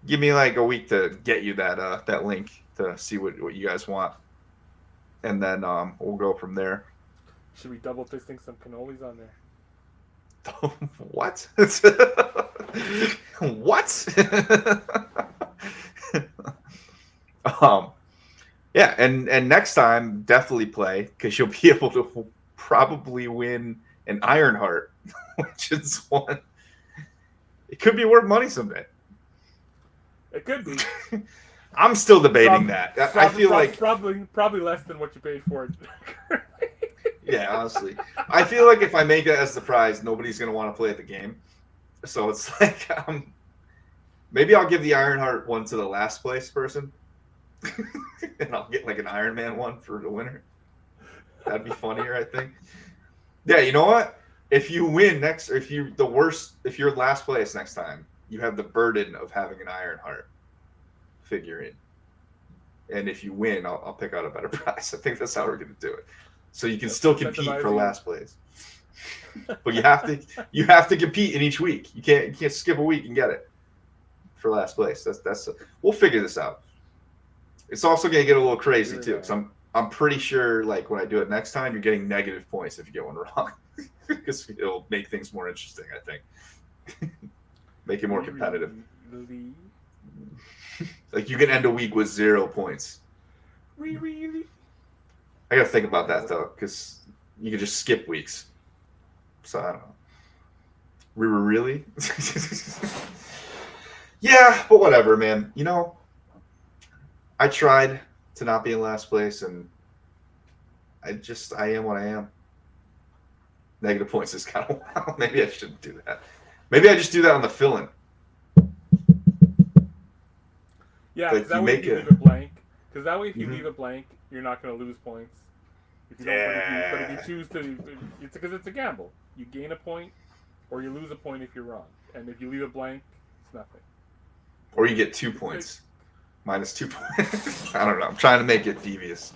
give me like a week to get you that link to see what you guys want. And then we'll go from there. Should we double fisting some cannolis on there? What? What? Yeah, and next time definitely play because you'll be able to probably win an Ironheart, which is one. It could be worth money someday. It could be. I'm still debating that. I feel like probably less than what you paid for it. Yeah, honestly, I feel like if I make it as the prize, nobody's gonna want to play at the game. So it's like, maybe I'll give the Ironheart one to the last place person, and I'll get like an Iron Man one for the winner. That'd be funnier, I think. Yeah, you know what? If you win if you're last place next time, you have the burden of having an Ironheart figurine. And if you win, I'll pick out a better prize. I think that's how we're gonna do it. So you can still compete for last place, but you have to compete in each week. You can't skip a week and get it for last place. We'll figure this out. It's also gonna get a little crazy too, because I'm pretty sure like when I do it next time, you're getting negative points if you get one wrong, because it'll make things more interesting. I think make it more competitive. Like you can end a week with 0 points. Really? I gotta think about that though, because you could just skip weeks. So I don't know. Really? Yeah, but whatever, man. You know, I tried to not be in last place, and I am what I am. Negative points is kind of wild. Maybe I shouldn't do that. Maybe I just do that on the fill-in. Yeah, because Like you that way if make you a leave it blank, Mhm. leave it blank, you're not going to lose points. If you don't, but if you Yeah, choose to, it's because it's a gamble. You gain a point, or you lose a point if you're wrong. And if you leave it blank, it's nothing. or you get 2 It's like, points, minus 2 points. I don't know. I'm trying to make it devious.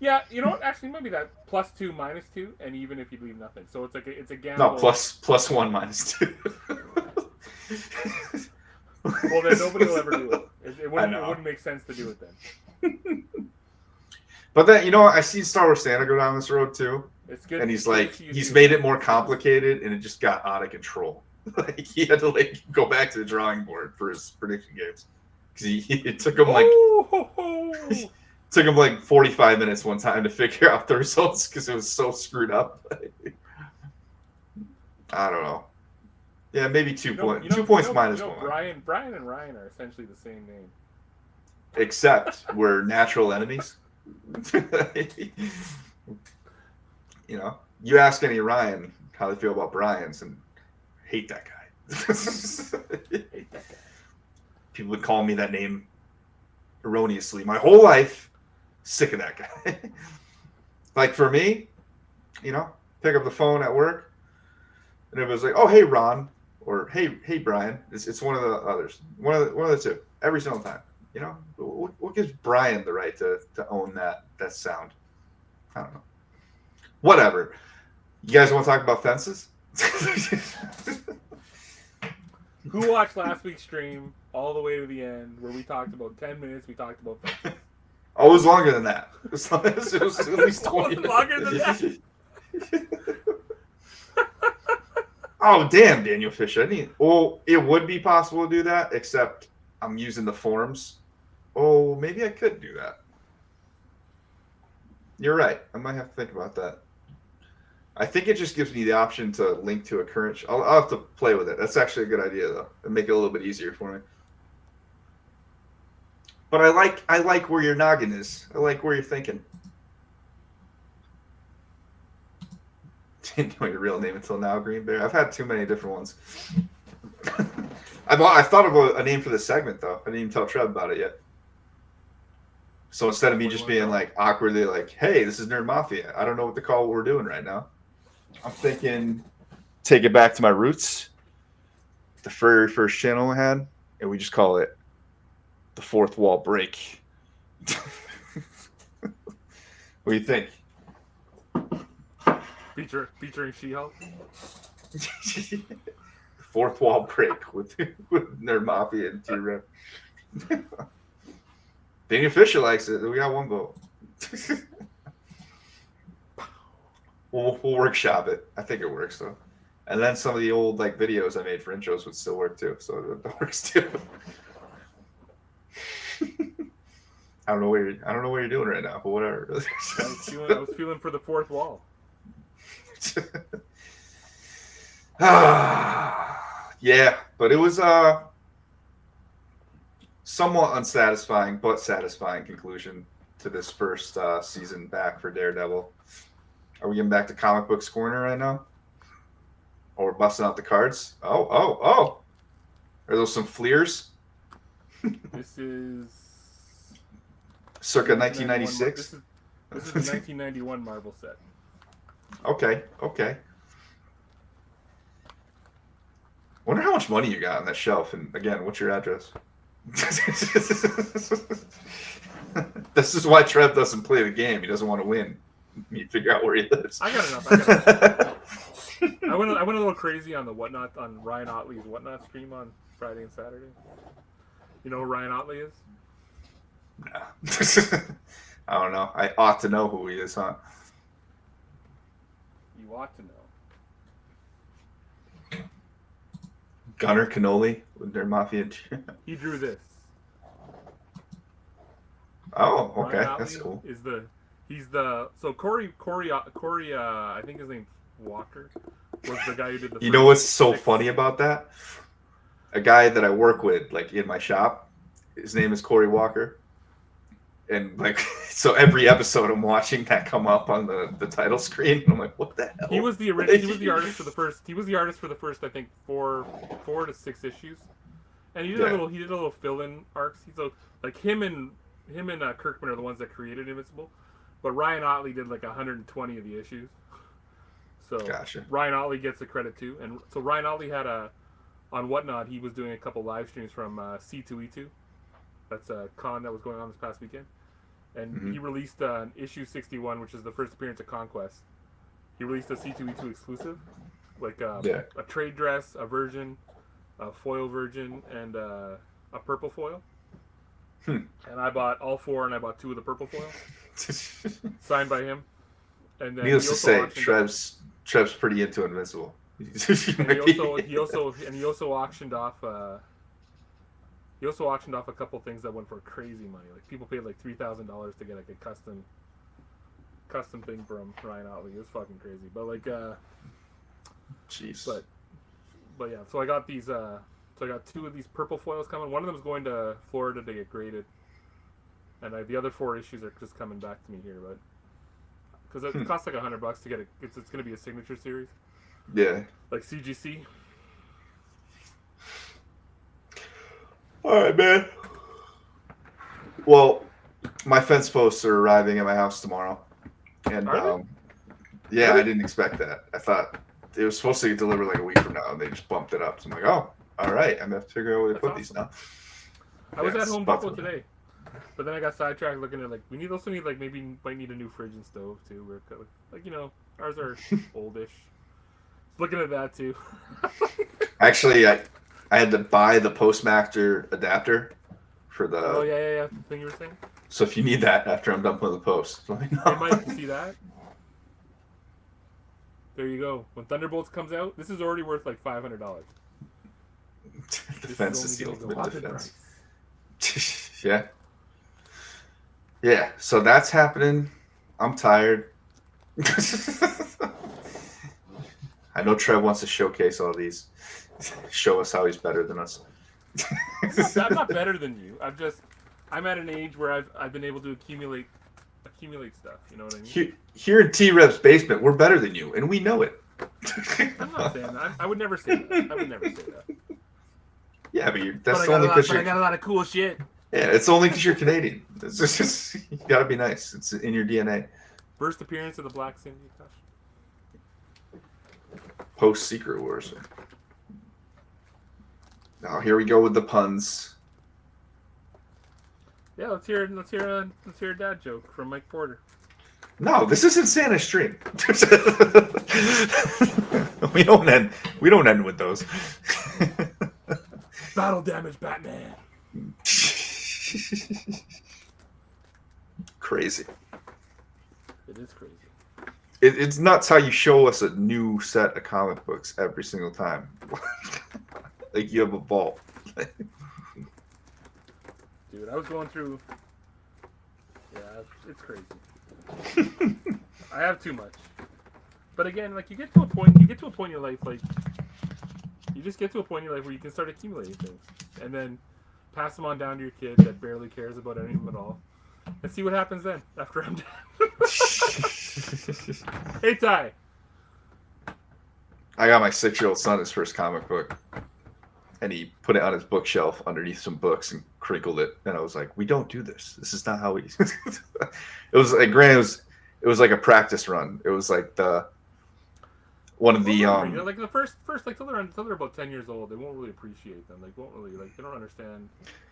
yeah, you know what? Actually, maybe that +2, -2, and even if you leave nothing. So it's like it's a No, gamble. plus 1, minus 2. Well, then nobody will ever do it. It know. wouldn't make sense to do it then. But then, you know what? I seen Star Wars Santa go down this road too. It's good. And It's good to see you he's do made it. it more complicated, and it just got out of control. Like he had to like go back to the drawing board for his prediction games because it took him like took him like 45 minutes one time to figure out the results because it was so screwed up. I don't know. Yeah, maybe 2 points. 2 points minus 1. Brian and Ryan are essentially the same name. Except we're natural enemies. You know, you ask any Ryan how they feel about Brian's and hate that guy. Hate that guy. People would call me that name erroneously my whole life. Sick of that guy. Like for me, you know, pick up the phone at work, and it was like, "Oh, hey, Ron," or "Hey, Brian." It's one of the others, one of the two, every single time. You know, what gives Brian the right to own that sound? I don't know. Whatever. You guys want to talk about fences? Who watched last week's stream all the way to the end where we talked about 10 minutes? We talked about fences. Oh, it was longer than that. It was at least 20 minutes. Longer than that. Oh, damn, Daniel Fisher. Well, it would be possible to do that, except I'm using the forms. Oh, maybe I could do that. You're right. I might have to think about that. I think it just gives me the option to link to a current. I'll have to play with it. That's actually a good idea, though. It'll make it a little bit easier for me. But I like where your noggin is. I like where you're thinking. Didn't know your real name until now, Green Bear. I've had too many different ones. I thought of a name for this segment, though. I didn't even tell Trev about it yet. So instead of me just being like awkwardly like, "Hey, this is Nerd Mafia. I don't know what to call what we're doing right now," I'm thinking, take it back to my roots. The very first channel I had, and we just call it the Fourth Wall Break. What do you think? Featuring She-Hulk. Fourth Wall Break with Nerd Mafia and T-Rev. Daniel Fisher likes it. We got one vote. We'll workshop it. I think it works though. And then some of the old like videos I made for intros would still work too. So that works too. I don't know what you're doing right now, but whatever. I was feeling for the fourth wall. Yeah, but it was somewhat unsatisfying but satisfying conclusion to this first season back for Daredevil. Are we getting back to comic books corner right now? Or busting out the cards? Oh. Are those some Fleers? This is circa 1996. This is the 1991 Marvel set. Okay. Wonder how much money you got on that shelf. And again, what's your address? This is why Trev doesn't play the game. He doesn't want to win. You figure out where he lives. I got enough. I went a little crazy on the Whatnot on Ryan Otley's Whatnot stream on Friday and Saturday. You know who Ryan Otley is? Nah. I don't know. I ought to know who he is, huh? You ought to know. Gunner Cannoli with their Mafia. He drew this. Oh, Ryan okay, that's Otley cool. is so Corey I think his name's Walker was the guy who did the You know what's first so six. funny about that? A guy that I work with, like in my shop, his name is Corey Walker, and like so every episode I'm watching that come up on the title screen. I'm like, what the He hell? was the original. He was the artist for the first. He was the artist for the first, I think, four to six issues, and he did a Yeah. little. He did a little fill-in arcs. So like him and Kirkman are the ones that created Invincible, but Ryan Otley did like 120 of the issues. So Gotcha. Ryan Otley gets the credit too, and so Ryan Otley had on Whatnot. He was doing a couple live streams from C2E2. That's a con that was going on this past weekend, and he released issue 61, which is the first appearance of Conquest. He released a C2E2 exclusive, like Yeah. a trade dress, a version, a foil version, and a purple foil. And I bought all four, and I bought 2 of the purple foil, signed by him. And then Needless to say, Trev's pretty into Invincible. And he also auctioned off. He also auctioned off a couple things that went for crazy money. Like people paid like $3,000 to get like a custom thing from Ryan Otley. It was fucking crazy. But like, jeez. But yeah. So I got these. So I got 2 of these purple foils coming. One of them's going to Florida to get graded, and the other 4 issues are just coming back to me here. But because it costs like $100 to get it, it's going to be a signature series. Yeah. Like CGC. All right, man. Well, my fence posts are arriving at my house tomorrow, and yeah, Really? I didn't expect that. I thought it was supposed to get delivered like a week from now, and they just bumped it up. So I'm like, oh, all right, I'm gonna have to figure out where to put these now. I was Yeah, at it's Home about Depot to- today, but then I got sidetracked looking at like also need like maybe might need a new fridge and stove too. Like ours are oldish. Looking at that too. Actually, I had to buy the Postmaster adapter for the. Oh yeah. The thing you were saying. So if you need that after I'm done putting the post, let me know. Hey Mike, you see that? There you go. When Thunderbolts comes out, this is already worth like $500. Defense is the only gonna ultimate go up in defense. Yeah. Yeah. So that's happening. I'm tired. I know Trev wants to showcase all these, show us how he's better than us. I'm not better than you. I'm at an age where I've been able to accumulate stuff. You know what I mean? Here in T-Rev's basement, we're better than you, and we know it. I'm not saying that. I would never say that. I would never say that. Yeah, but that's only because I got a lot of cool shit. Yeah, it's only because you're Canadian. It's just you gotta be nice. It's in your DNA. First appearance of the Black Cindy. Post Secret Wars. Now here we go with the puns. Yeah, let's hear a dad joke from Mike Porter. No, this isn't Santa's Stream. we don't end with those. Battle damage, Batman. Crazy. It is crazy. It's nuts how you show us a new set of comic books every single time. Like you have a vault. Dude, I was going through. Yeah, it's crazy. I have too much. But again, like you get to a point in your life, like you just get to a point in your life where you can start accumulating things, and then pass them on down to your kid that barely cares about any of them at all, and see what happens then after I'm dead. Hey Ty. I got my 6-year-old son his first comic book, and he put it on his bookshelf underneath some books and crinkled it. And I was like, "We don't do this. This is not how we." It was like, granted, it was like a practice run. It was like one of the like the first like till they're about 10 years old, they won't really appreciate them. Like won't really like they don't understand.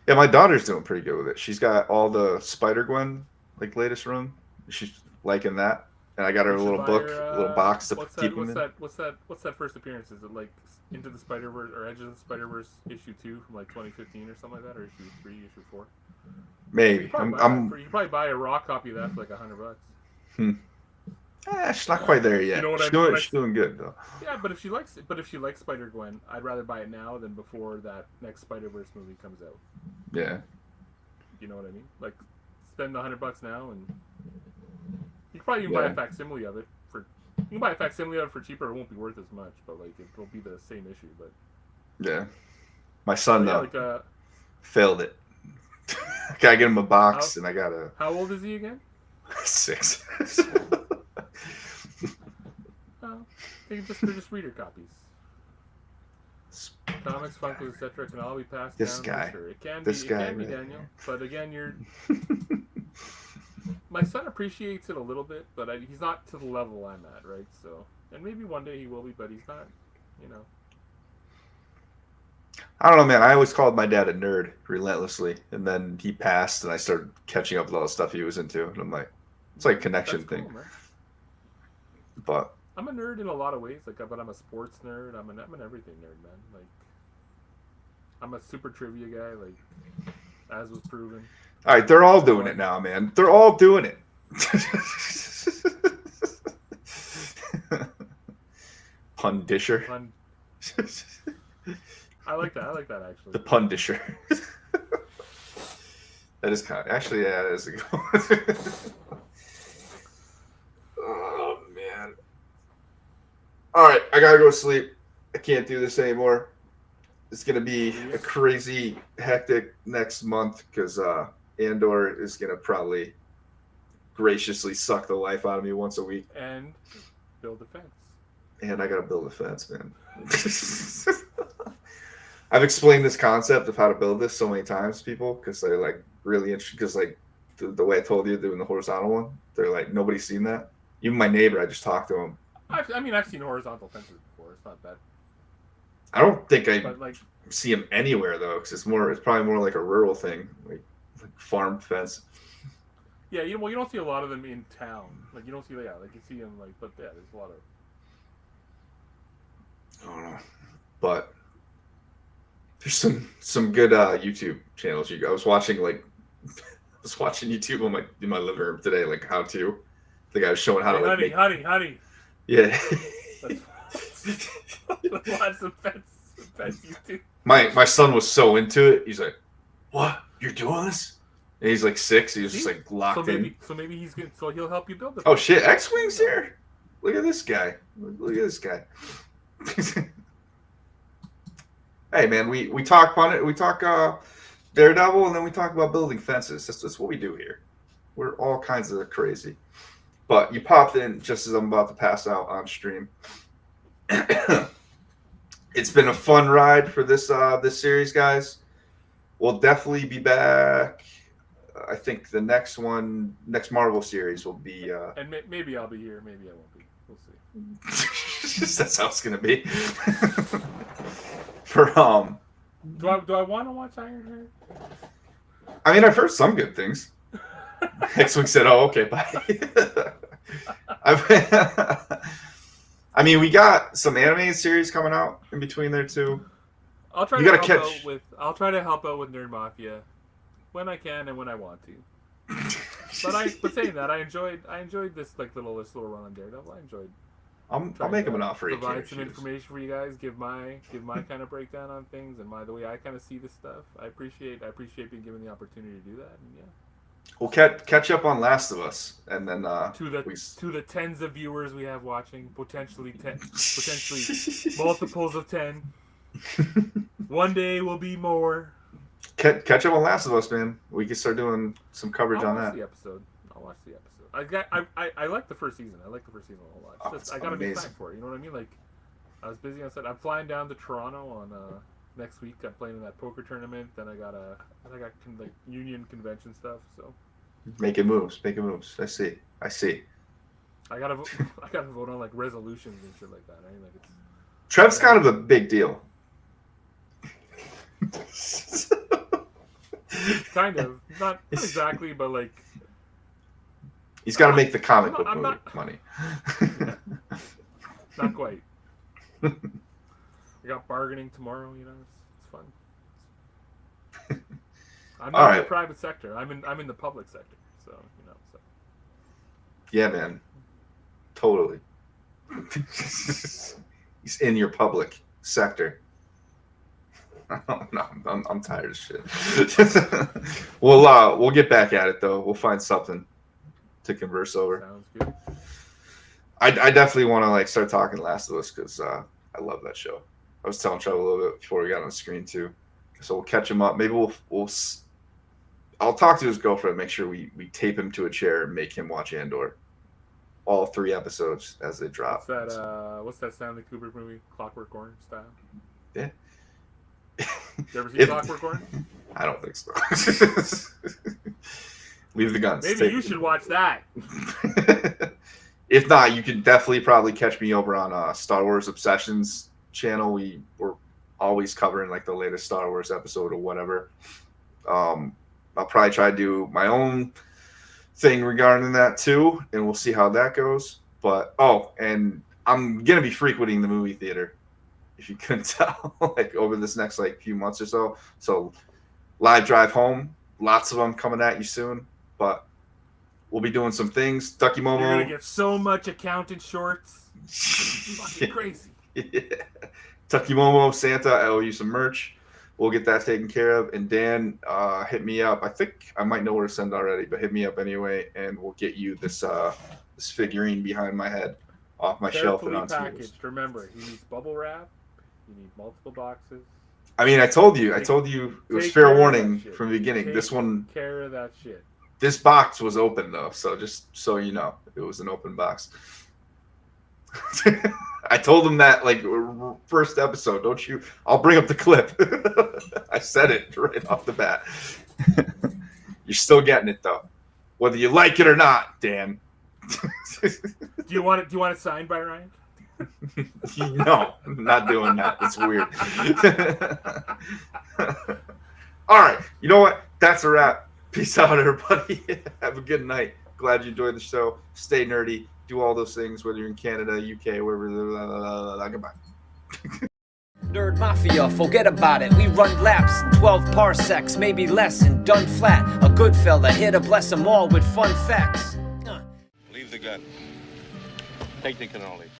Yeah, my daughter's doing pretty good with it. She's got all the Spider-Gwen like latest run. She's liking that. And I got her a little book, a little box to keep them in. What's that first appearance? Is it like Into the Spider-Verse or Edge of the Spider-Verse issue 2 from like 2015 or something like that, or issue 3, issue 4? Maybe. You can probably buy a raw copy of that for like $100. She's not quite there yet. You know what She's doing good though. Yeah, but if she likes Spider-Gwen, I'd rather buy it now than before that next Spider-Verse movie comes out. Yeah. You know what I mean? Like spend $100 now, and you can probably even buy Yeah. a facsimile of it for. You can buy a facsimile of it for cheaper. It won't be worth as much, but like it'll be the same issue. But Yeah. My son yeah, though like failed it. Gotta get him a box, how and I gotta how old is he again? 6. Oh, they're just reader copies. Comics, Funkos, etc. can all be passed This down guy. for sure. It can This be, guy, right man. Daniel. But again, my son appreciates it a little bit, but he's not to the level I'm at, right? So, and maybe one day he will be, but he's not, you know. I don't know, man. I always called my dad a nerd relentlessly, and then he passed, and I started catching up with all the stuff he was into, and I'm like, it's like a connection That's cool, thing. man. But I'm a nerd in a lot of ways, like, but I'm a sports nerd. I'm an everything nerd, man. Like, I'm a super trivia guy, like, as was proven. all right, they're all doing it now, man. They're all doing it. Pun disher. I like that. I like that actually. The pun disher. That is kind of, actually, yeah, that is a good one. Oh, man. All right, I gotta go to sleep. I can't do this anymore. It's gonna be a crazy, hectic next month because Andor is gonna probably graciously suck the life out of me once a week. And build a fence. And I gotta build a fence, man. I've explained this concept of how to build this so many times to people because they're like really interested. Because like the way I told you doing the horizontal one, they're like nobody's seen that. Even my neighbor, I just talked to him. I've seen horizontal fences before. It's not bad. I don't think I like see them anywhere though, because it's probably more like a rural thing, like farm fence. Yeah, you don't see a lot of them in town. Like you don't see like you see them like, but yeah, there's a lot of. I don't know, but there's some good YouTube channels. I was watching YouTube in my living room today, like how to. The guy was showing how to like honey. Yeah. Let's watch some fence YouTube. My son was so into it. He's like, "What? You're doing this?" And he's like 6. He was just like locked in. So maybe he's good. So he'll help you build it. Oh shit! X-Wing's here. Look at this guy. Look at this guy. Hey man, we talk Daredevil, and then we talk about building fences. That's what we do here. We're all kinds of crazy. But you popped in just as I'm about to pass out on stream. It's been a fun ride for this series, guys. We'll definitely be back. I think the next Marvel series will be. And maybe I'll be here. Maybe I won't be. We'll see. That's how it's gonna be. For Do I want to watch Ironheart? I mean, I've heard some good things. X-Wing said, "Oh, okay, bye." I mean, we got some animated series coming out in between there too. I'll try to help out with Nerd Mafia when I can and when I want to. But saying that, I enjoyed this little run on Daredevil. I enjoyed. I'll make him an offer. Provide some information for you guys. Give my kind of breakdown on things and the way I kind of see this stuff. I appreciate being given the opportunity to do that. And yeah. We'll catch up on Last of Us, and then to the tens of viewers we have watching, potentially multiples of 10. One day will be more. Catch up on Last of Us, man. We can start doing some coverage on that. I'll watch the episode. I like the first season. I like the first season a whole lot. I gotta make time for it. You know what I mean? Like, I was busy. I said I'm flying down to Toronto on next week. I'm playing in that poker tournament. Then I got union convention stuff. So making moves. I see. I gotta vote on like resolutions and shit like that. Right? Like Trev's kind of a big deal. Kind of, not exactly, but like he's got to make the comic book money. Yeah. Not quite. I got bargaining tomorrow. You know, it's fun. I'm not in the private sector. I'm in the public sector. So you know. So. Yeah, man. Totally. He's in your public sector. No, I'm tired of shit. We'll get back at it though. We'll find something to converse over. Sounds good. I definitely want to like start talking Last of Us because I love that show. I was telling Trevor a little bit before we got on the screen too. So we'll catch him up. Maybe I'll talk to his girlfriend. Make sure we tape him to a chair and make him watch Andor. All 3 episodes as they drop. What's that Stanley Kubrick movie? Clockwork Orange style. Yeah. You ever seen Clockwork Orange? I don't think so. Leave the guns. Maybe you should watch that. If not, you can definitely probably catch me over on Star Wars Obsessions channel. We're always covering like the latest Star Wars episode or whatever. I'll probably try to do my own thing regarding that too, and we'll see how that goes. But and I'm gonna be frequenting the movie theater, if you couldn't tell, like over this next like few months or so. So live drive home, lots of them coming at you soon. But we'll be doing some things. Ducky Momo. You're gonna get so much accountant shorts. Fucking crazy. Yeah. Ducky Momo, Santa, I owe you some merch. We'll get that taken care of. And Dan, hit me up. I think I might know where to send already, but hit me up anyway, and we'll get you this this figurine behind my head off my shelf and onto packaged. yours. Remember, he needs bubble wrap. You need multiple boxes. I mean, I told you it was fair warning from the beginning. This one, care of that shit. This box was open though, so just so you know, it was an open box. I told him that like first episode. Don't you? I'll bring up the clip. I said it right off the bat. You're still getting it though, whether you like it or not, Dan. Do you want it signed by Ryan? No, I'm not doing that. It's weird. All right, you know what? That's a wrap. Peace out, everybody. Have a good night. Glad you enjoyed the show. Stay nerdy. Do all those things, whether you're in Canada, UK, wherever. Goodbye. Nerd Mafia, forget about it. We run laps in 12 parsecs, maybe less, and done flat. A good fella here to bless them all with fun facts. Leave the gun. Technical knowledge.